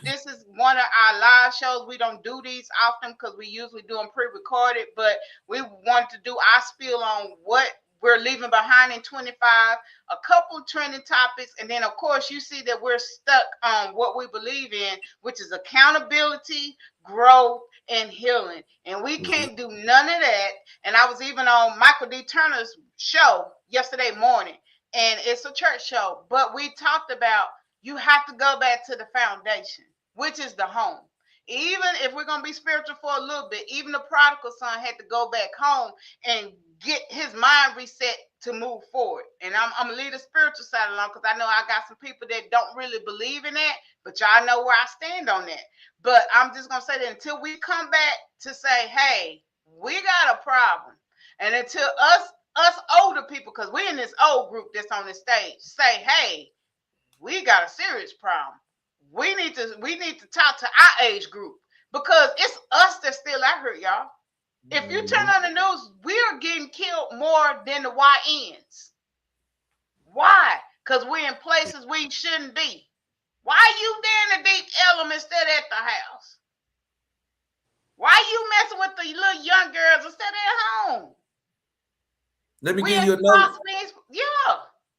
This is one of our live shows. We don't do these often because we usually do them pre-recorded, but we wanted to do our spiel on what we're leaving behind in 25, a couple trending topics, and then of course you see that we're stuck on what we believe in, which is accountability, growth, and healing. And we can't do none of that. And I was even on Michael D. Turner's show yesterday morning, and it's a church show, but we talked about you have to go back to the foundation, which is the home. Even if we're going to be spiritual for a little bit, even the prodigal son had to go back home and get his mind reset to move forward. And I'm going to leave the spiritual side alone because I know I got some people that don't really believe in that, but y'all know where I stand on that. But I'm just going to say that until we come back to say, hey, we got a problem. And until us older people, because we're in this old group that's on the stage, say, hey, we got a serious problem. We need to talk to our age group because it's us that's still out here, y'all. If you turn on the news, we are getting killed more than the YNs. Why? Because we're in places we shouldn't be. Why are you there in the deep element instead at the house? Why are you messing with the little young girls instead at home? Let me give you another.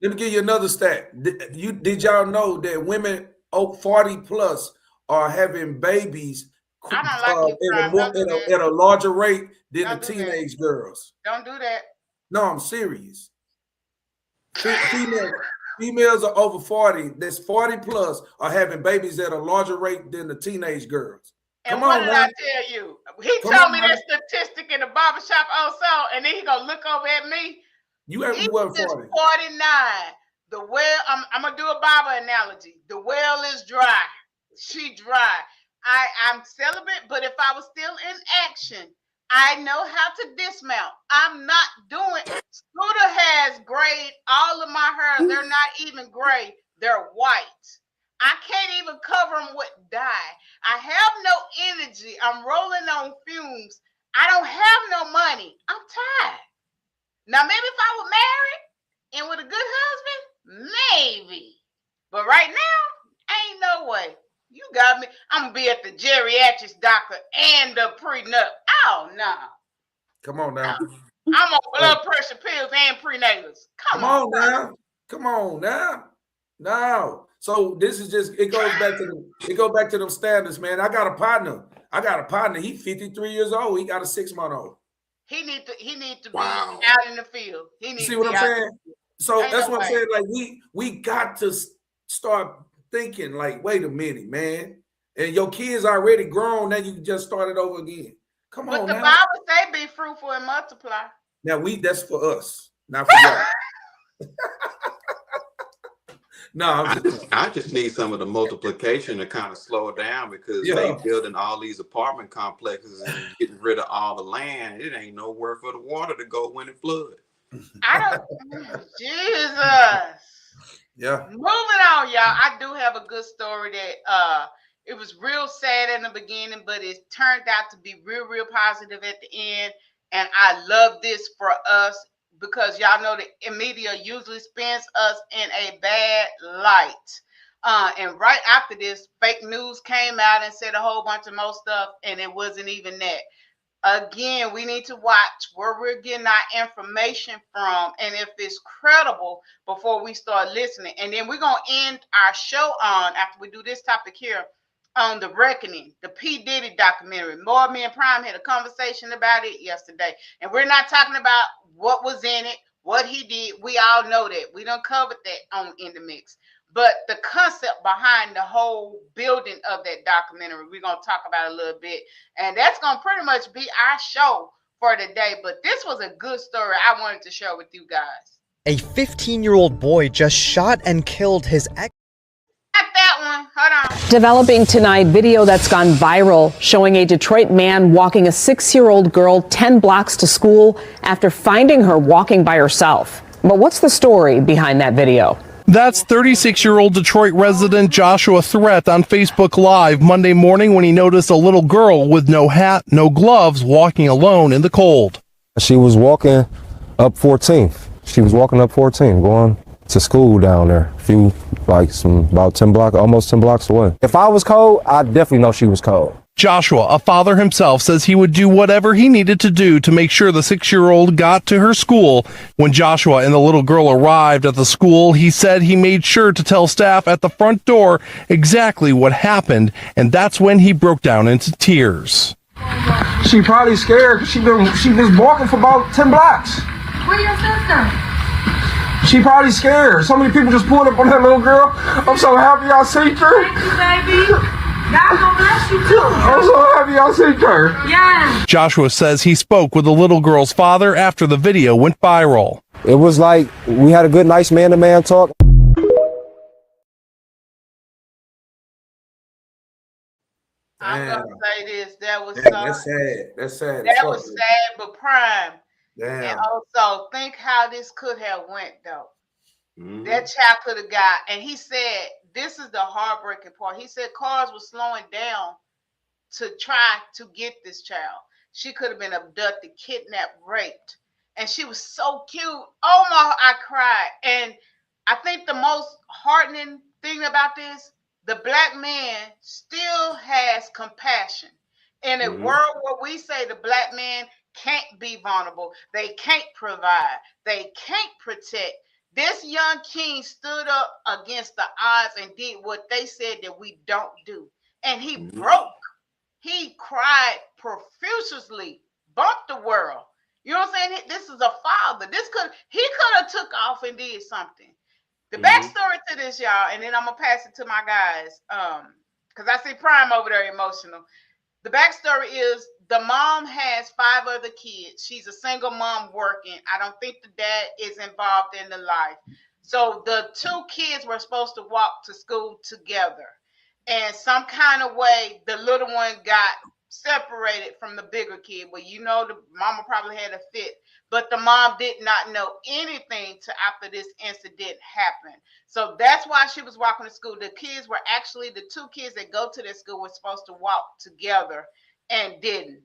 Let me give you another stat. Did y'all know that women 40 plus are having babies at a larger rate than the teenage girls? Don't do that. No, I'm serious. Females are over 40. That's 40 plus are having babies at a larger rate than the teenage girls. And what did I tell you? He told me that statistic in the barbershop also, and then he gonna look over at me. You have 40. 49. The well, I'm gonna do a barber analogy. The well is dry. She dry. I'm celibate, but if I was still in action, I know how to dismount. I'm not doing. Scooter has grayed all of my hair. They're not even gray. They're white. I can't even cover them with dye. I have no energy. I'm rolling on fumes. I don't have no money. I'm tired. Now, maybe if I were married and with a good husband, maybe. But right now, ain't no way. You got me. I'm going to be at the geriatrics doctor and the prenup. Oh, no. Come on now. I'm on blood pressure pills and prenatals. Come on now. Come on now. No. So this is just, it goes back to them standards, man. I got a partner. He's 53 years old. He got a 6-month-old. He need to be out in the field. He needs See to what be I'm saying? So that's what I'm saying. Like we got to start thinking like, wait a minute, man. And your kids already grown. Now you just started over again. Come on. But the Bible say be fruitful and multiply. Now that's for us, not for y'all. No, I just need some of the multiplication to kind of slow down because they building all these apartment complexes and getting rid of all the land. It ain't nowhere for the water to go when it floods. Jesus. Yeah. Moving on, y'all. I do have a good story that it was real sad in the beginning, but it turned out to be real, real positive at the end. And I love this for us. Because y'all know the media usually spins us in a bad light. And right after this, fake news came out and said a whole bunch of more stuff, and it wasn't even that. Again, we need to watch where we're getting our information from and if it's credible before we start listening. And then we're going to end our show on, after we do this topic here, on The Reckoning, the P. Diddy documentary. Me and Prime had a conversation about it yesterday. And we're not talking about what was in it, what he did, we all know that. We done covered that on In the Mix. But the concept behind the whole building of that documentary, we're going to talk about a little bit. And that's going to pretty much be our show for today. But this was a good story I wanted to share with you guys. A 15-year-old boy just shot and killed his ex. Not that one. Hold on. Developing tonight, video that's gone viral showing a Detroit man walking a 6-year-old girl 10 blocks to school after finding her walking by herself. But what's the story behind that video? That's 36-year-old Detroit resident Joshua Threat on Facebook Live Monday morning when he noticed a little girl with no hat, no gloves, walking alone in the cold. She was walking up 14th. She was walking up 14, going to school down there. Almost 10 blocks away. If I was cold, I definitely know she was cold. Joshua, a father himself, says he would do whatever he needed to do to make sure the 6-year-old got to her school. When Joshua and the little girl arrived at the school, he said he made sure to tell staff at the front door exactly what happened, and that's when he broke down into tears. She probably scared because she was walking for about 10 blocks. Where your sister? She probably scared. So many people just pulled up on that little girl. I'm so happy I saved her. Thank you, baby. God gonna bless you too. I'm so happy I saved her. Yeah. Joshua says he spoke with the little girl's father after the video went viral. It was like we had a good, nice man-to-man talk. I'm gonna say this. That was That's sad. That's sad. That was sad, but prime. Damn. And also think how this could have went though. Mhm. That child could have got, and he said, this is the heartbreaking part. He said cars were slowing down to try to get this child. She could have been abducted, kidnapped, raped. And she was so cute. Oh my, I cried. And I think the most heartening thing about this, the black man still has compassion. In a world where we say the black man can't be vulnerable, they can't provide, they can't protect, this young king stood up against the odds and did what they said that we don't do. And he broke. He cried profusely, bumped the world. You know what I'm saying? This is a father. He could have took off and did something. The backstory to this, y'all, and then I'm gonna pass it to my guys. Because I see Prime over there emotional. The backstory is the mom has 5 other kids. She's a single mom working. I don't think the dad is involved in the life. So the 2 kids were supposed to walk to school together. And some kind of way, the little one got separated from the bigger kid. Well, you know, the mama probably had a fit. But the mom did not know anything till after this incident happened. So that's why she was walking to school. The kids were actually, the 2 kids that go to that school were supposed to walk together and didn't.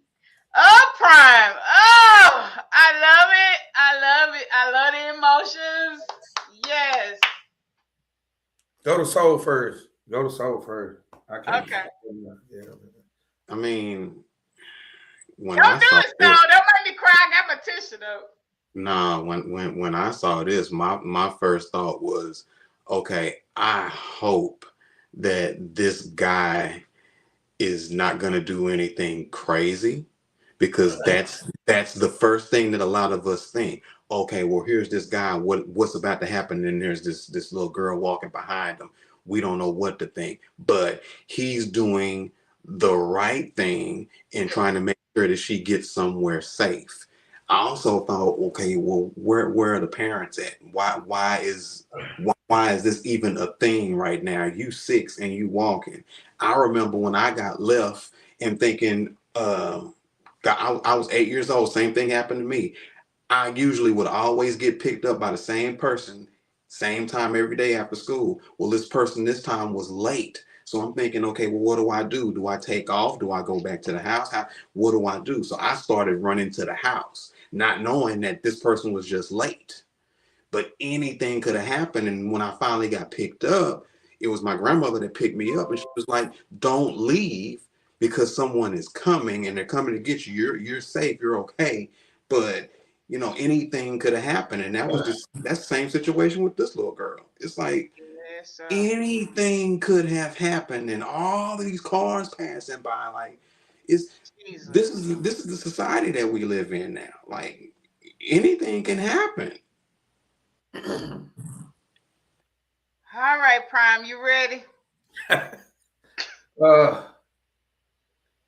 Oh, Prime. Oh, I love it. I love it. I love the emotions. Yes. Go to Soul first. Go to Soul first. Okay. Yeah. I mean, when Don't I do saw it, Stone. this, Don't make me cry. I got my tissue though. nah, when I saw this, my first thought was, okay, I hope that this guy is not gonna do anything crazy, because that's the first thing that a lot of us think. Okay, well, here's this guy. What's about to happen? And there's this little girl walking behind him. We don't know what to think, but he's doing the right thing in trying to make sure that she gets somewhere safe. I also thought, okay, well, where are the parents at? Why is this even a thing right now? You 6 and you walking. I remember when I got left and thinking, I was 8 years old. Same thing happened to me. I usually would always get picked up by the same person, same time every day after school. Well, this person this time was late. So I'm thinking, okay, well, what do I do? Do I take off? Do I go back to the house? What do I do? So I started running to the house, not knowing that this person was just late. But anything could have happened. And when I finally got picked up, it was my grandmother that picked me up. And she was like, don't leave because someone is coming and they're coming to get you. You're safe. You're okay. But you know, anything could have happened. And that's the same situation with this little girl. It's like anything could have happened, and all of these cars passing by. Like, this is the society that we live in now. Like, anything can happen. All right, Prime, you ready?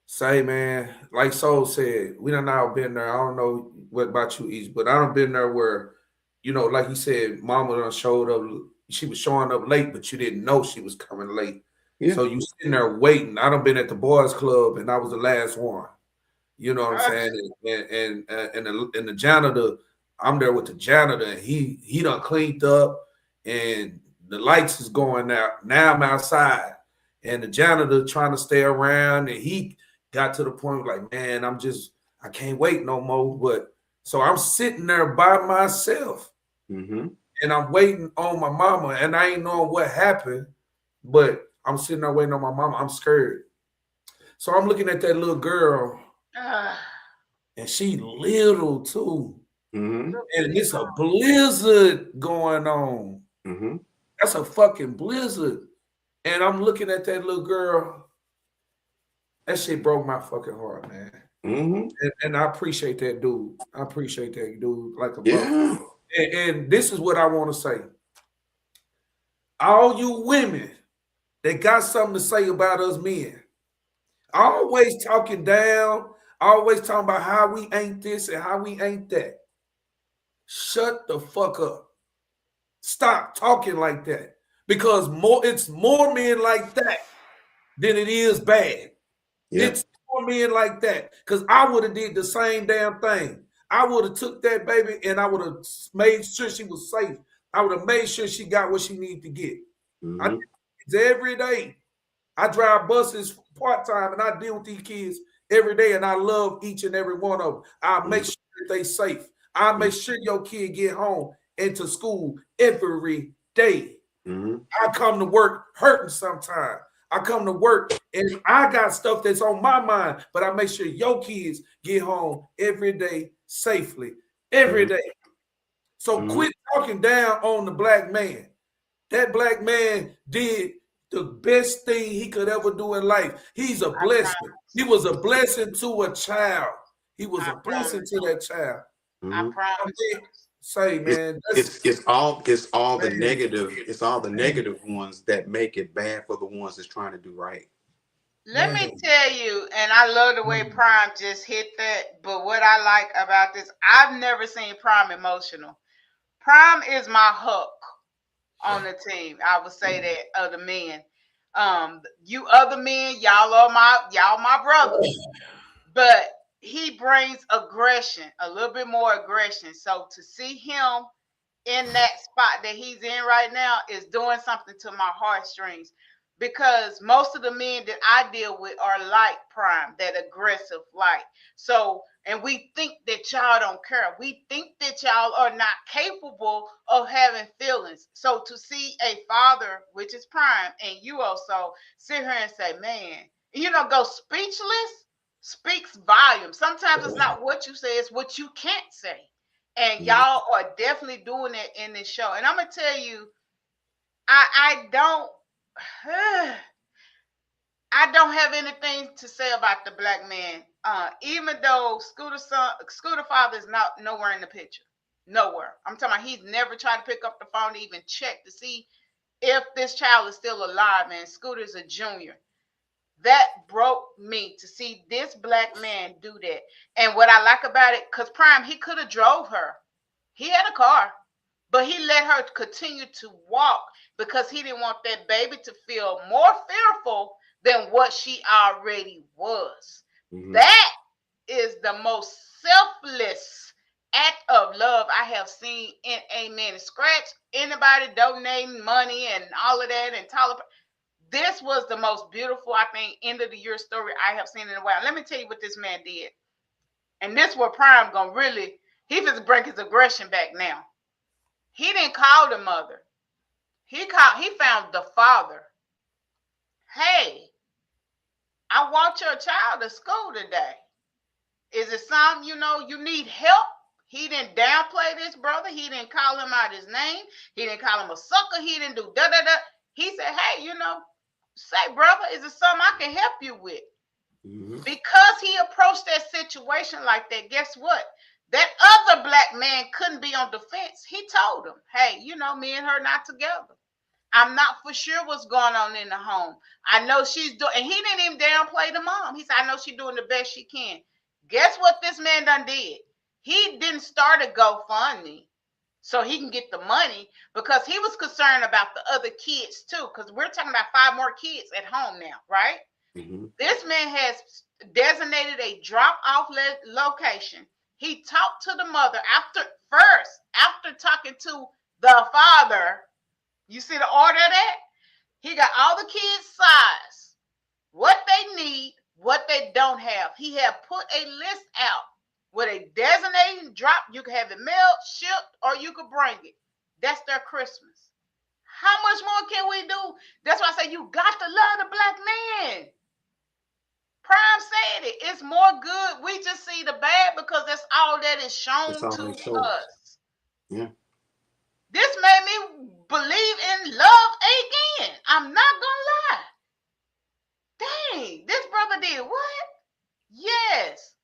Say, man, like Soul said, we done all been there. I don't know what about you, East, but I done been there where, you know, like you said, Mama done showed up. She was showing up late, but you didn't know she was coming late. Yeah. So you sitting there waiting. I done been at the boys' club, and I was the last one. You know what I'm saying? And the janitor, I'm there with the janitor, and he done cleaned up, and the lights is going out. Now I'm outside, and the janitor trying to stay around, and he got to the point like, man, I can't wait no more. But so I'm sitting there by myself, Mm-hmm. and I'm waiting on my mama, and I ain't knowing what happened, but I'm sitting there waiting on my mama. I'm scared. So I'm looking at that little girl, and she little too. Mm-hmm. And it's a blizzard going on. Mm-hmm. That's a fucking blizzard. And I'm looking at that little girl. That shit broke my fucking heart, man. Mm-hmm. And I appreciate that dude. I appreciate that dude like a Yeah. brother. And this is what I want to say. All you women that got something to say about us men, always talking down, always talking about how we ain't this and how we ain't that. Shut the fuck up. Stop talking like that. Because it's more men like that than it is bad. Yeah. It's more men like that. Because I would have did the same damn thing. I would have took that baby and I would have made sure she was safe. I would have made sure she got what she needed to get. Mm-hmm. I do this every day. I drive buses part-time and I deal with these kids every day, and I love each and every one of them. I make sure that they safe. I make sure your kid get home and to school every day. Mm-hmm. I come to work hurting sometimes. I come to work and I got stuff that's on my mind, but I make sure your kids get home every day safely, every day. So quit talking down on the black man. That black man did the best thing he could ever do in life. He's a blessing. He was a blessing to a child. He was a blessing to that child. I promise. Say, man, It's all the Man. negative. It's all the negative ones that make it bad for the ones that's trying to do right. Let me tell you, and I love the way Prime just hit that, but what I like about this, I've never seen Prime emotional. Prime is my hook on the team. I would say that of the men. You other men, y'all are my brothers. But he brings aggression, a little bit more aggression. So to see him in that spot that he's in right now is doing something to my heartstrings, because most of the men that I deal with are like Prime, that aggressive like. So, and we think that y'all don't care. We think that y'all are not capable of having feelings. So to see a father, which is Prime, and you also sit here and say, man, go speechless, speaks volume. Sometimes it's not what you say, it's what you can't say. And y'all are definitely doing it in this show. And I'm going to tell you, I don't have anything to say about the black man. Even though Scooter father is not nowhere in the picture. Nowhere. I'm talking about he's never tried to pick up the phone to even check to see if this child is still alive, and Scooter's a junior. That broke me to see this black man do that. And what I like about it, because Prime, he could have drove her. He had a car, but he let her continue to walk because he didn't want that baby to feel more fearful than what she already was. That is the most selfless act of love I have seen in a man. Scratch anybody donating money and all of that and Tyler. This was the most beautiful, I think, end of the year story I have seen in a while. Let me tell you what this man did. And this where Prime gonna really, he just bring his aggression back now. He didn't call the mother. He found the father. Hey, I want your child to school today. Is it something, you need help? He didn't downplay this brother. He didn't call him out his name. He didn't call him a sucker. He didn't do da-da-da. He said, hey, say, brother, is it something I can help you with? Because he approached that situation like that, guess what? That other black man couldn't be on defense. He told him, hey, you know, me and her not together. I'm not for sure what's going on in the home. I know she's doing, and he didn't even downplay the mom. He said, I know she's doing the best she can. Guess what this man done did? He didn't start a GoFundMe so he can get the money, because he was concerned about the other kids too, because we're talking about 5 more kids at home now, right? Mm-hmm. This man has designated a drop-off location. He talked to the mother after talking to the father. You see the order of that? He got all the kids' size, what they need, what they don't have. He had put a list out with a designated drop. You can have it mailed, shipped, or you could bring it. That's their Christmas. How much more can we do? That's why I say you got to love the black man. Prime said it. It's more good. We just see the bad because that's all that is shown to us. Yeah. This made me believe in love again. I'm not gonna lie. Dang, this brother did what? Yes.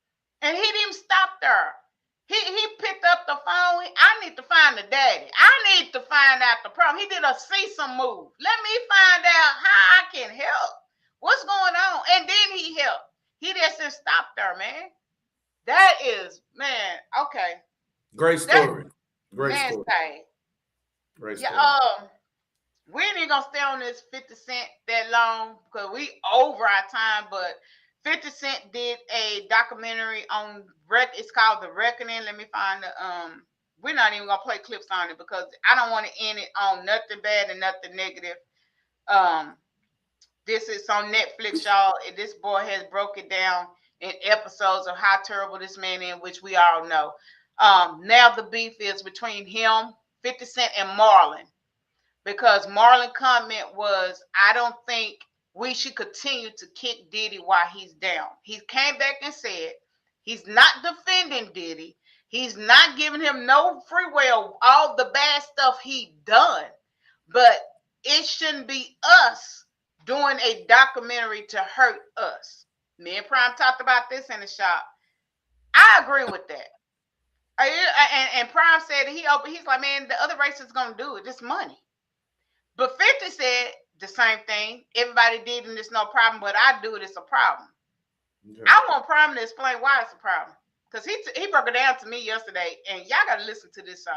And he didn't stop there. He picked up the phone. I need to find the daddy. I need to find out the problem. He did a see some move. Let me find out how I can help. What's going on? And then he helped. He just didn't stop there, man. That is, man, okay. Great story. Great story. Say, Great story. yeah, we ain't even gonna stay on this 50 Cent that long because we over our time, but 50 Cent did a documentary on it's called The Reckoning. Let me find the we're not even gonna play clips on it because I don't want to end it on nothing bad and nothing negative. This is on Netflix, y'all. This boy has broken down in episodes of how terrible this man is, which we all know. Now the beef is between him, 50 Cent, and Marlon, because Marlon comment was, I don't think we should continue to kick Diddy while he's down. He came back and said he's not defending Diddy. He's not giving him no freeway of all the bad stuff he done, but it shouldn't be us doing a documentary to hurt us. Me and Prime talked about this in the shop. I agree with that. And Prime said he's like, man, the other race is gonna do it. It's money. But 50 said the same thing. Everybody did, and it's no problem. But I do it. It's a problem. Okay. I want Prime to explain why it's a problem, because he broke it down to me yesterday, and y'all got to listen to this side.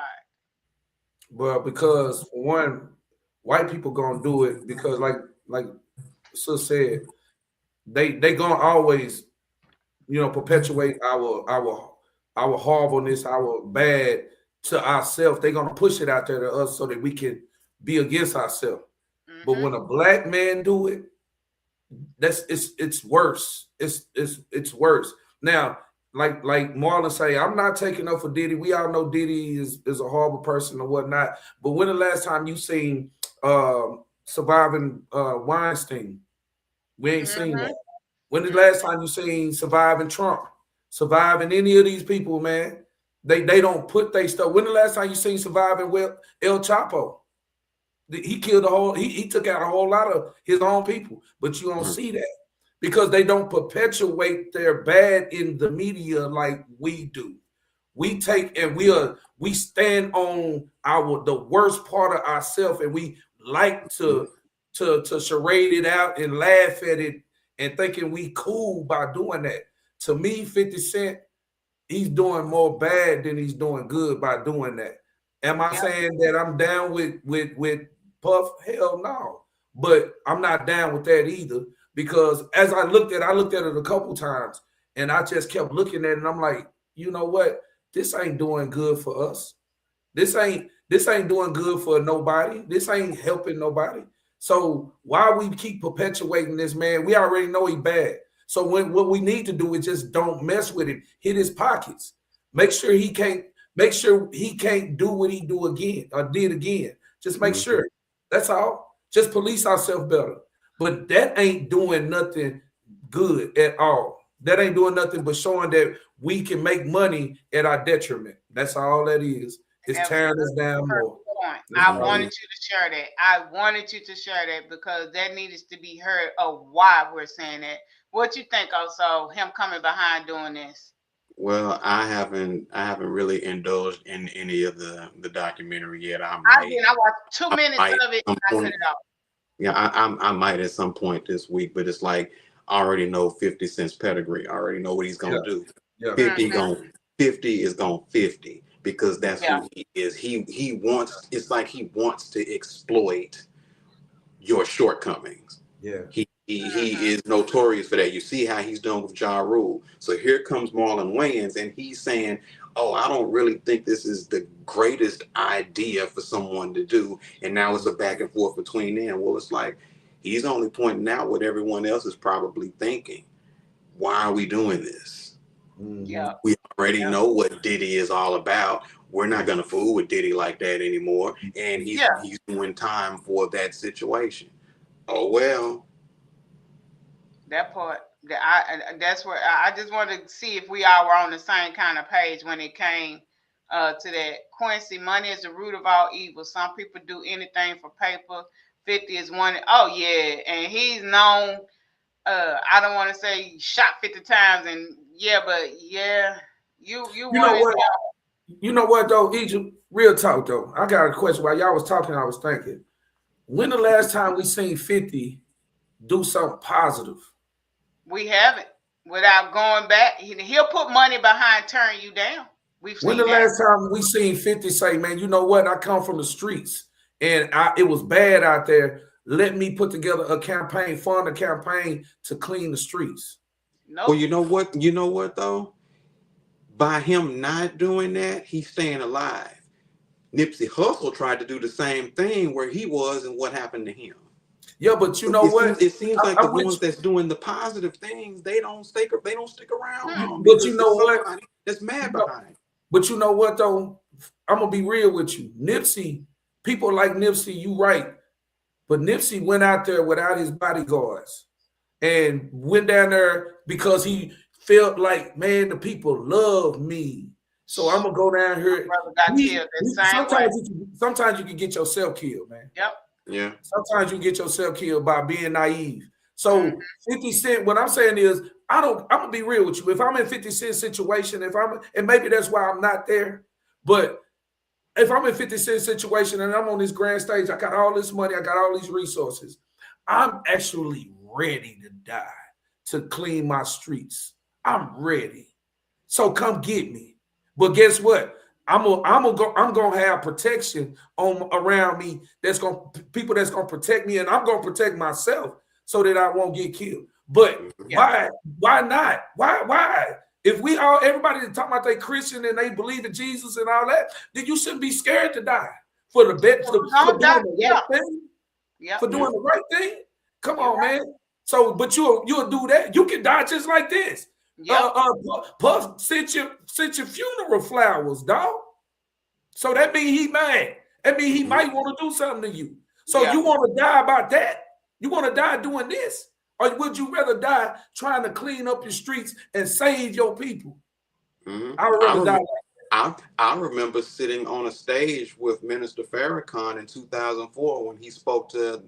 Well, because one, white people gonna do it because, like Sis said, they gonna always, perpetuate our horribleness, our bad to ourselves. They're gonna push it out there to us so that we can be against ourselves. Mm-hmm. But when a black man do it, it's worse. It's worse. Now, like Marlon say, I'm not taking up for Diddy. We all know Diddy is a horrible person or whatnot. But when the last time you seen Surviving Weinstein? We ain't seen that. When the last time you seen Surviving Trump? Surviving any of these people, man? They don't put their stuff. When the last time you seen Surviving El Chapo? He killed he took out a whole lot of his own people, but you don't see that because they don't perpetuate their bad in the media like we do. We take and we stand on the worst part of ourselves, and we like to charade it out and laugh at it and thinking we cool by doing that. To me, 50 Cent, he's doing more bad than he's doing good by doing that. Am I saying that I'm down with Puff? Hell no. But I'm not down with that either, because as I looked at it a couple times and I just kept looking at it and I'm like, you know what? This ain't doing good for us. This ain't doing good for nobody. This ain't helping nobody. So why we keep perpetuating this, man? We already know he bad. So what we need to do is just don't mess with him. Hit his pockets. Make sure he can't do what he do again or did again. Just make sure. That's all. Just police ourselves better. But that ain't doing nothing good at all. That ain't doing nothing but showing that we can make money at our detriment. That's all that is. It's tearing us down more. I wanted you to share that. I wanted you to share that because that needs to be heard of why we're saying that. What you think also, him coming behind doing this? Well, I haven't really indulged in any of the documentary yet. I did. I watched 2 minutes might of it at some and I cut point. it off. Yeah, I might at some point this week, but it's like I already know 50 Cent's pedigree. I already know what he's gonna do. Yeah. 50 is gonna 50 because that's Yeah. who he is. He wants, it's like he wants to exploit your shortcomings. Yeah. He is notorious for that. You see how he's done with Ja Rule. So here comes Marlon Wayans, and he's saying, "Oh, I don't really think this is the greatest idea for someone to do." And now it's a back and forth between them. Well, it's like he's only pointing out what everyone else is probably thinking. Why are we doing this? Yeah. We already know what Diddy is all about. We're not gonna fool with Diddy like that anymore. And he's doing time for that situation. Oh well. That part. That's where I just wanted to see if we all were on the same kind of page when it came to that. Quincy, money is the root of all evil. Some people do anything for paper. 50 is one. Oh yeah, and he's known. I don't want to say shot 50 times, and but you know what? You know what though, Egypt? Real talk though. I got a question. While y'all was talking, I was thinking, when the last time we seen 50 do something positive? We haven't. Without going back, he'll put money behind tearing you down. When the last time we seen 50 say, "Man, you know what? I come from the streets, and it was bad out there. Let me put together a campaign, fund a campaign to clean the streets." Nope. Well, you know what? You know what though? By him not doing that, he's staying alive. Nipsey Hussle tried to do the same thing where he was, and what happened to him? Yeah, but you know what? It seems like the ones that's doing the positive things, they don't stick around. But you know what? That's mad behind. But you know what though? I'm gonna be real with you. Nipsey, people like Nipsey, you right. But Nipsey went out there without his bodyguards and went down there because he felt like, man, the people love me. So I'm gonna go down here. Sometimes you can get yourself killed, man. Yep. Yeah. Sometimes you get yourself killed by being naive. So 50 Cent, what I'm saying is, I'm gonna be real with you. If I'm in 50 Cent's situation, and maybe that's why I'm not there, but if I'm in 50 Cent's situation and I'm on this grand stage, I got all this money, I got all these resources, I'm actually ready to die to clean my streets. I'm ready. So come get me. But guess what? I'm gonna have protection around me. People that's gonna protect me, and I'm gonna protect myself so that I won't get killed. But why not? Why? If everybody talking about they Christian and they believe in Jesus and all that, then you shouldn't be scared to die for the best for doing the right thing. Yeah, for doing the right thing. Come on, man. So, but you'll do that. You can die just like this. Puff sent your funeral flowers, dog. So that means he mad. That means he might want to do something to you. So you want to die about that? You want to die doing this? Or would you rather die trying to clean up your streets and save your people? I would rather die. I remember sitting on a stage with Minister Farrakhan in 2004 when he spoke to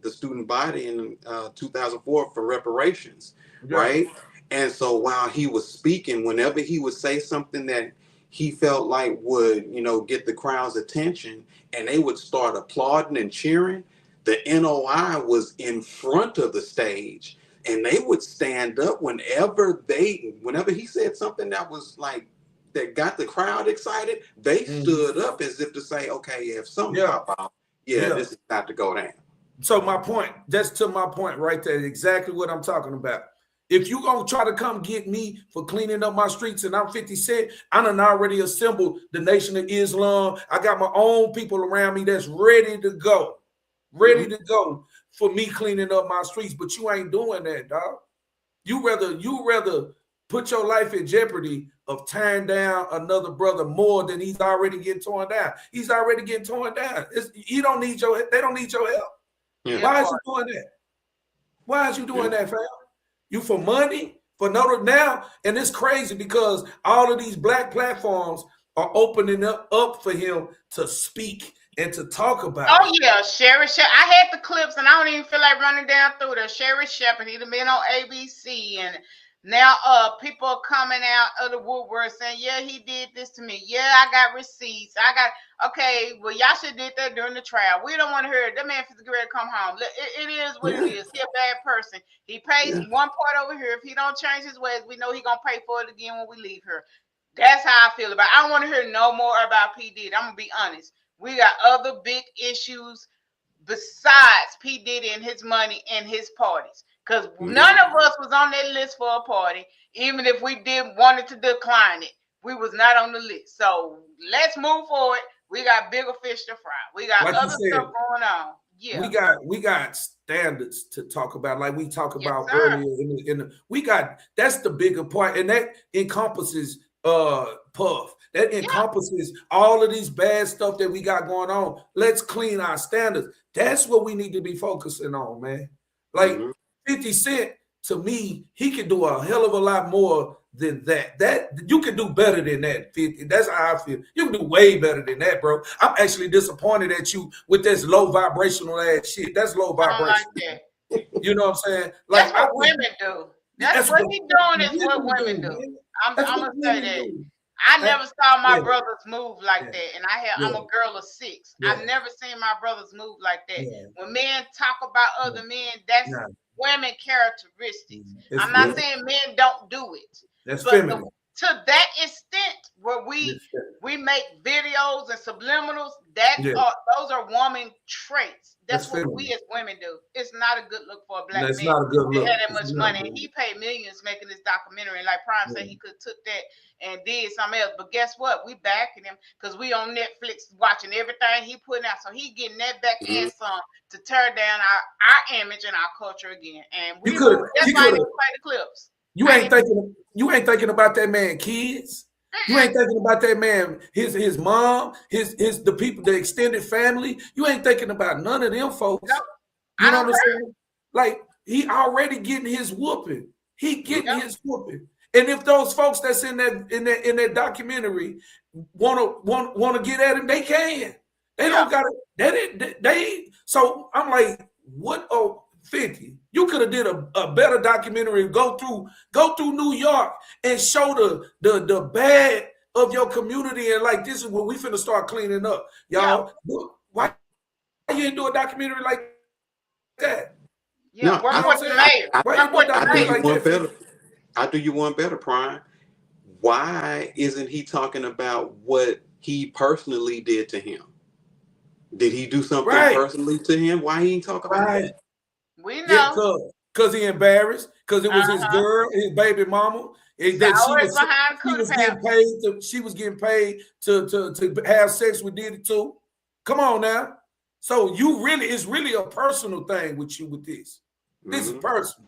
the student body in 2004 for reparations, right? And so while he was speaking, whenever he would say something that he felt like would, get the crowd's attention, and they would start applauding and cheering, the NOI was in front of the stage, and they would stand up whenever he said something that was like that got the crowd excited. They stood up as if to say, "Okay, if something pop out, this is about to go down." So my point, that's to my point right there, exactly what I'm talking about. If you gonna try to come get me for cleaning up my streets and I'm 50 Cent, I done already assembled the Nation of Islam. I got my own people around me that's ready to go for me cleaning up my streets. But you ain't doing that, dog. You rather put your life in jeopardy of tearing down another brother more than he's already getting torn down. He's already getting torn down. They don't need your help. Yeah. Why is you doing that? Why is you doing that, fam? You for money? For now, and it's crazy because all of these black platforms are opening up for him to speak and to talk about. Oh yeah, Sherry Shepherd. I had the clips, and I don't even feel like running down through there. Sherry Shepherd, he'd have been on ABC, and Now, people are coming out of the woodwork saying, yeah, he did this to me. Yeah, I got receipts. Okay, well, y'all should did that during the trial. We don't want to hear it. That man is ready to come home. It is what it is. He a bad person. He pays one part over here. If he don't change his ways, we know he going to pay for it again when we leave here. That's how I feel about it. I don't want to hear no more about P. Diddy. I'm going to be honest. We got other big issues besides P. Diddy and his money and his parties. Because none of us was on that list for a party. Even if we wanted to decline it, we was not on the list. So let's move forward. We got bigger fish to fry. We got other stuff going on. Yeah, we got standards to talk about, like we talked about earlier. That's the bigger part, and that encompasses Puff. That encompasses all of these bad stuff that we got going on. Let's clean our standards. That's what we need to be focusing on, man. Like 50 Cent, to me, he can do a hell of a lot more than that. That you can do better than that, 50. That's how I feel. You can do way better than that, bro. I'm actually disappointed at you with this low vibrational ass shit. That's low vibration. Like that. You know what I'm saying? Like that's what women do. That's what he's doing is what women do. I'm gonna say that. I never saw my brothers move like that, and I'm a girl of 6. I've never seen my brothers move like that. When men talk about other men, that's women characteristics. I'm not saying men don't do it. That's but feminine. To that extent, where we make videos and subliminals, those are woman traits. That's what feminine. We as women do. It's not a good look for a black man. It's not a good look. He had that much money, and he paid millions making this documentary. And like Prime said, he could have took that and did something else. But guess what? We backing him because we on Netflix watching everything he putting out. So he getting that back and some to tear down our image and our culture again. And we that's why he play the clips. You ain't thinking about that man kids. You ain't thinking about that man, his mom, the people, the extended family. You ain't thinking about none of them folks. Nope. You know what I'm saying? Like he already getting his whooping. He getting his whooping. And if those folks that's in that documentary want to get at him, they can. They don't got it. They so I'm like, what? Oh, 50. You could have did a better documentary. Go through New York and show the bad of your community, and like this is where we finna start cleaning up, y'all. Why you didn't do a documentary like that? Yeah, I do you one better, Prime. Why isn't he talking about what he personally did to him? Did he do something personally to him? Why he ain't talking about that? We know. Because he embarrassed, because it was his girl, his baby mama. She was getting paid to have sex with Diddy too. Come on now. So it's really a personal thing with you with this. This is personal.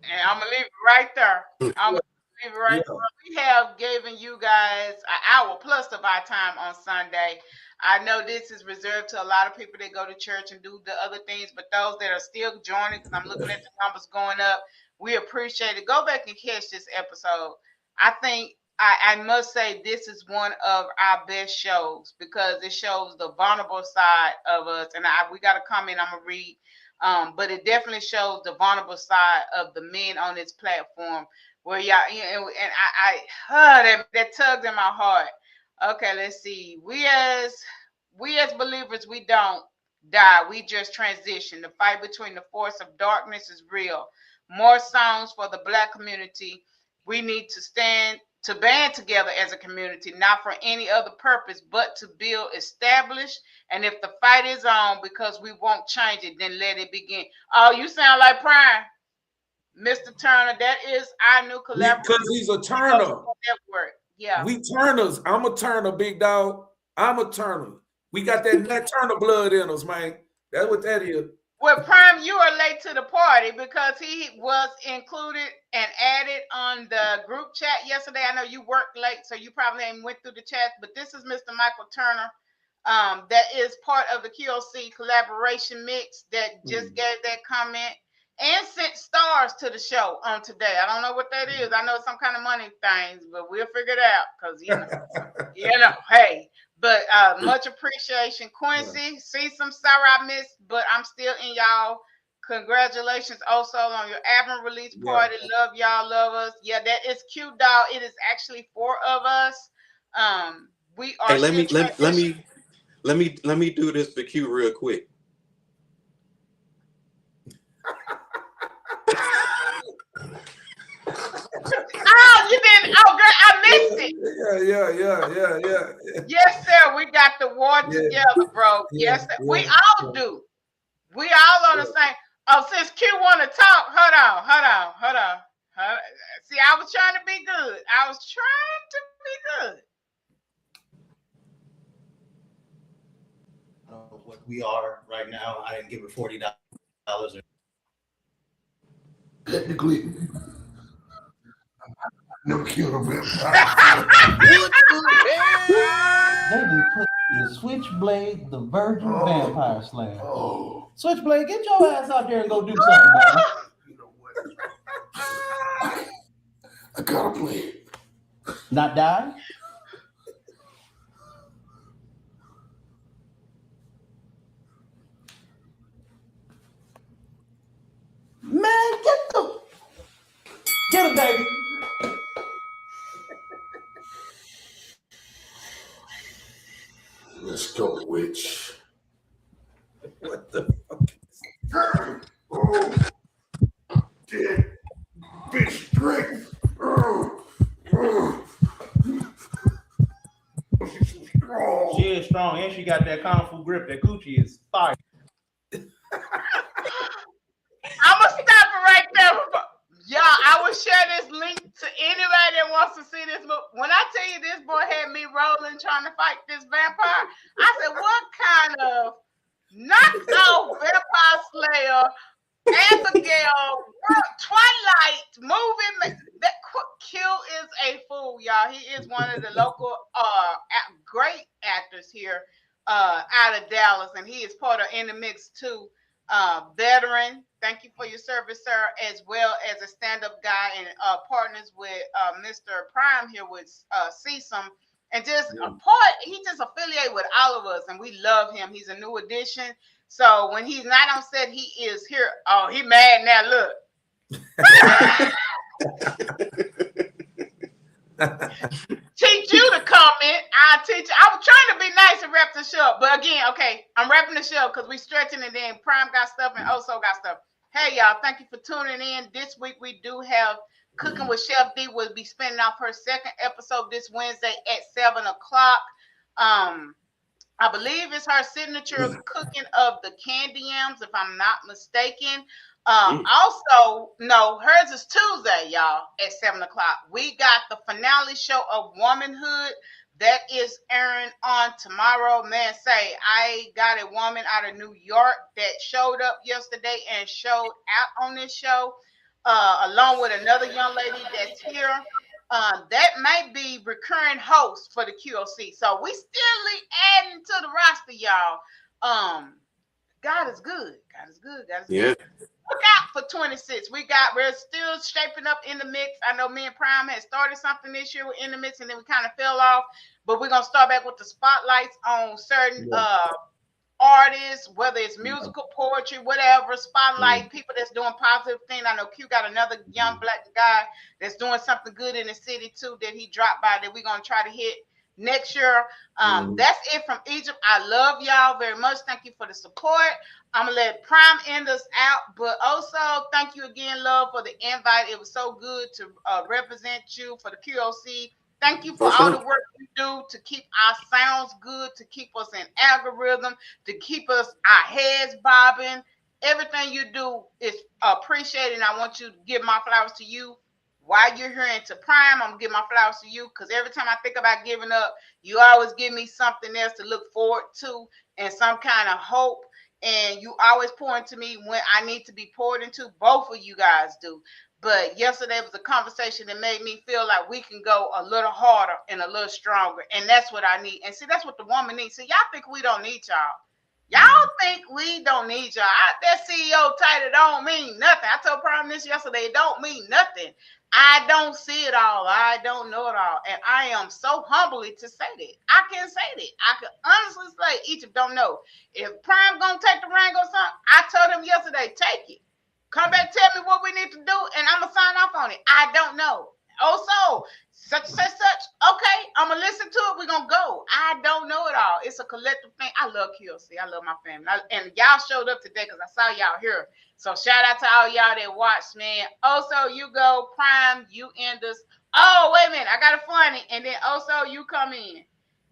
And I'm gonna leave it right there. We have given you guys an hour plus of our time on Sunday. I know this is reserved to a lot of people that go to church and do the other things, but those that are still joining, because I'm looking at the numbers going up, we appreciate it. Go back and catch this episode. I think I must say this is one of our best shows because it shows the vulnerable side of us. And we got a comment I'm gonna read, but it definitely shows the vulnerable side of the men on this platform. Where y'all, that tugs in my heart. Okay, let's see. We as believers, we don't die. We just transition. The fight between the force of darkness is real. More songs for the Black community. We need to band together as a community, not for any other purpose, but to build, establish. And if the fight is on because we won't change it, then let it begin. Oh, you sound like Prime. Mr. Turner, that is our new collaboration. Because he's a Turner. Network. Yeah. We Turners. I'm a Turner, big dog. I'm a Turner. We got that Turner blood in us, man. That's what that is. Well, Prime, you are late to the party because he was included and added on the group chat yesterday. I know you worked late, so you probably ain't went through the chat, but this is Mr. Michael Turner. That is part of the QOC collaboration mix that just gave that comment. And sent stars to the show on today. I don't know what that is. I know it's some kind of money things, but we'll figure it out because hey. But much appreciation, Quincy. See some sorry I missed, but I'm still in y'all Congratulations also on your album release party. Love y'all, love us. Yeah, that is cute, dog. It is actually 4 of us. We are. Hey, let me do this for Q real quick. Oh, you didn't. Oh, girl, I missed it. Yeah. Yes, sir. We got the war together, bro. Yes, sir. We all do. We all on the same. Oh, since Q want to talk, hold on. See, I was trying to be good. What we are right now, I didn't give it $40. Technically, no kill a vampire. They done put the Switchblade, the Virgin Vampire Slayer. Switchblade, get your ass out there and go do something, man. I gotta play. Not die? Man, get him, baby. Let's go, witch. What the fuck? Dead bitch strength. She is strong, and she got that kung fu grip. That coochie is fire. I'm gonna stop it right there. Y'all, I will share this link to anybody that wants to see this movie. When I tell you this boy had me rolling trying to fight this vampire, I said, what kind of knockout vampire slayer, Abigail, Twilight movie? That Q is a fool, y'all. He is one of the local great actors here out of Dallas, and he is part of In the Mix too. Veteran, thank you for your service, sir, as well as a stand-up guy and partners with Mr. Prime here with CSUM, and just he just affiliated with all of us, and we love him. He's a new addition. So when he's not on set, he is here. Oh, he mad now. Look. Teach you to comment. I'll teach you. I was trying to be nice and wrap the show, but again, okay, I'm wrapping the show because we stretching and then Prime got stuff and Oso got stuff. Hey, y'all, thank you for tuning in. This week we do have Cooking with Chef D. Will be spinning off her second episode this Wednesday at 7 o'clock. I believe it's her signature cooking of the candy yams, if I'm not mistaken. Also, no, hers is Tuesday, y'all, at 7 o'clock. We got the finale show of Womanhood that is airing on tomorrow. Man, say I got a woman out of New York that showed up yesterday and showed out on this show, along with another young lady that's here. That might be recurring host for the QOC. So we still adding to the roster, y'all. God is good. God is good. God is good. Look out for 26. We're still shaping up In the Mix. I know me and Prime had started something this year with In the Mix, and then we kind of fell off. But we're gonna start back with the spotlights on certain artists, whether it's musical, poetry, whatever. Spotlight people that's doing positive things. I know Q got another young black guy that's doing something good in the city too that he dropped by that we're gonna try to hit next year. That's it from Egypt. I love y'all very much. Thank you for the support. I'm gonna let Prime end us out, but also thank you again, love, for the invite. It was so good to represent you for the QOC. Thank you for all the work you do to keep our sounds good, to keep us in algorithm, to keep us our heads bobbing. Everything you do is appreciated, and I want you to give my flowers to you. While you're here into Prime, I'm gonna give my flowers to you because every time I think about giving up, you always give me something else to look forward to and some kind of hope. And you always pour into me when I need to be poured into. Both of you guys do. But yesterday was a conversation that made me feel like we can go a little harder and a little stronger. And that's what I need. And see, that's what the woman needs. See, y'all think we don't need y'all. Y'all think we don't need y'all. That CEO title don't mean nothing. I told Prime Minister yesterday, it don't mean nothing. I don't see it all. I don't know it all. And I am so humbly to say that. I can say that. I can honestly say, Egypt don't know. If Prime gonna take the ring or something, I told him yesterday, take it. Come back, tell me what we need to do, and I'm gonna sign off on it. I don't know. Also, such and such. Okay, I'm gonna listen to it. We're gonna go. I don't know it all. It's a collective thing. I love QLC. I love my family. And y'all showed up today because I saw y'all here. So shout out to all y'all that watched, man. Also, you go Prime, you end us. Oh, wait a minute. I got a funny. And then also you come in.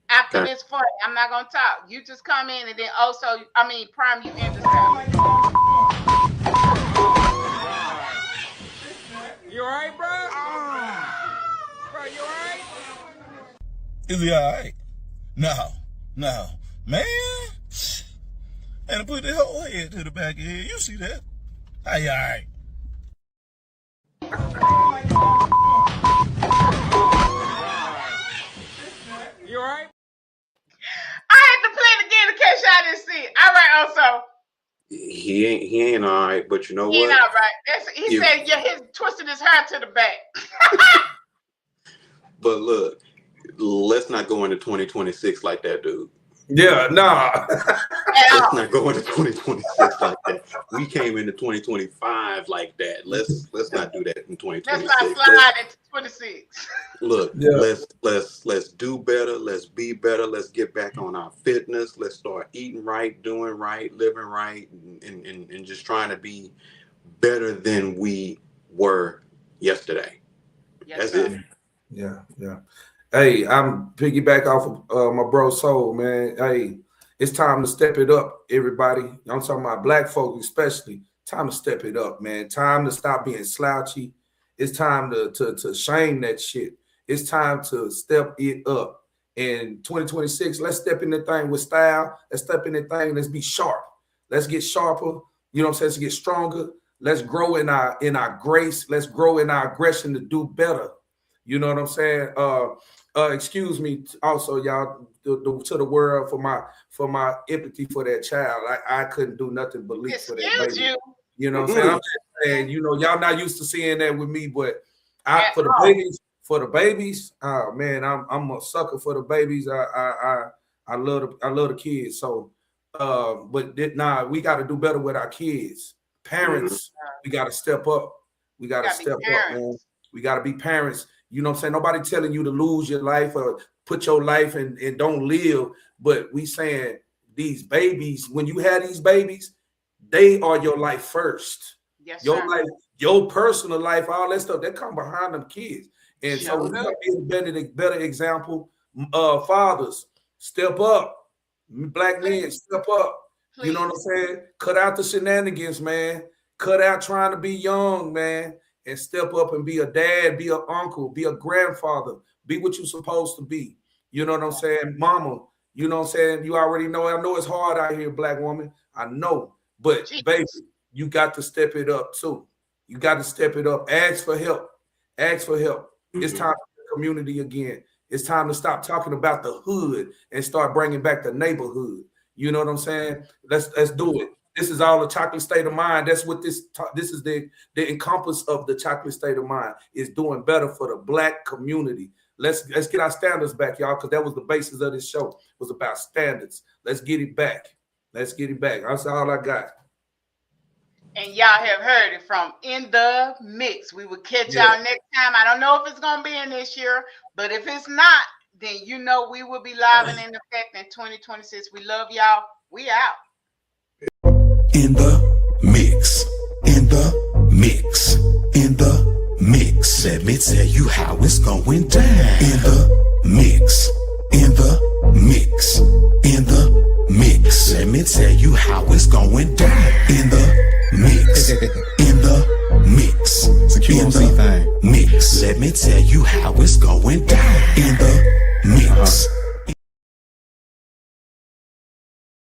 After this funny, I'm not gonna talk. You just come in and then also, Prime, you end us. You alright, bro? Bro, you alright? Is he alright? No, man. And put the whole head to the back of the head. You see that? How you alright? You alright? I had to play it again in case y'all didn't see it. All right, also. He ain't all right, but you know what? He ain't all right. He said, yeah, he's twisting his hair to the back. But look, let's not go into 2026 like that, dude. Yeah, nah. Let's not go into 2026 like that. We came into 2025 like that. Let's not do that in 2026. Let's not slide into 26. Look, Yeah. let's do better. Let's be better. Let's get back on our fitness. Let's start eating right, doing right, living right, and just trying to be better than we were yesterday. That's it. Yeah. Hey, I'm piggyback off of my bro Soul, man. Hey, it's time to step it up, everybody. I'm talking about black folk especially. Time to step it up, man. Time to stop being slouchy. It's time to shame that shit. It's time to step it up. In 2026, let's step in the thing with style. Let's step in the thing. Let's be sharp. Let's get sharper. You know what I'm saying? Let's get stronger. Let's grow in our grace. Let's grow in our aggression to do better. You know what I'm saying? Excuse me, also, y'all, to the world for my empathy for that child. I couldn't do nothing but leap for that baby. You know what I'm saying? I'm just saying, you know, y'all not used to seeing that with me, but for the babies, oh man, I'm a sucker for the babies. I love the kids. So, we got to do better with our kids. Parents, we got to step up. We got to step up, man. We got to be parents. You know what I'm saying? Nobody telling you to lose your life or put your life and don't live. But we saying these babies, when you have these babies, they are your life first. Yes, your sir. life, your personal life, all that stuff, that come behind them kids. And so we got to be a better example. Fathers, step up. Black men, step up. Please. You know what I'm saying? Cut out the shenanigans, man. Cut out trying to be young, man. And step up and be a dad, be an uncle, be a grandfather, be what you're supposed to be. You know what I'm saying? Mama, you know what I'm saying? You already know. I know it's hard out here, black woman. I know. But, baby, you got to step it up, too. You got to step it up. Ask for help. Ask for help. It's time for the community again. It's time to stop talking about the hood and start bringing back the neighborhood. You know what I'm saying? Let's do it. This is all a chocolate state of mind. That's what this is the encompass of the chocolate state of mind is doing better for the black community. Let's get our standards back, y'all, because that was the basis of this show, was about standards. Let's get it back. Let's get it back. That's all I got. And y'all have heard it from In the Mix. We will catch y'all next time. I don't know if it's going to be in this year, but if it's not, then you know we will be live and in effect in 2026. We love y'all. We out. In the mix, in the mix, in the mix. Let me tell you how it's going down. In the mix, in the mix, in the mix. Let me tell you how it's going down. In the mix, in the mix, it's a QLC thing. Mix. Let me tell you how it's going down. In the mix.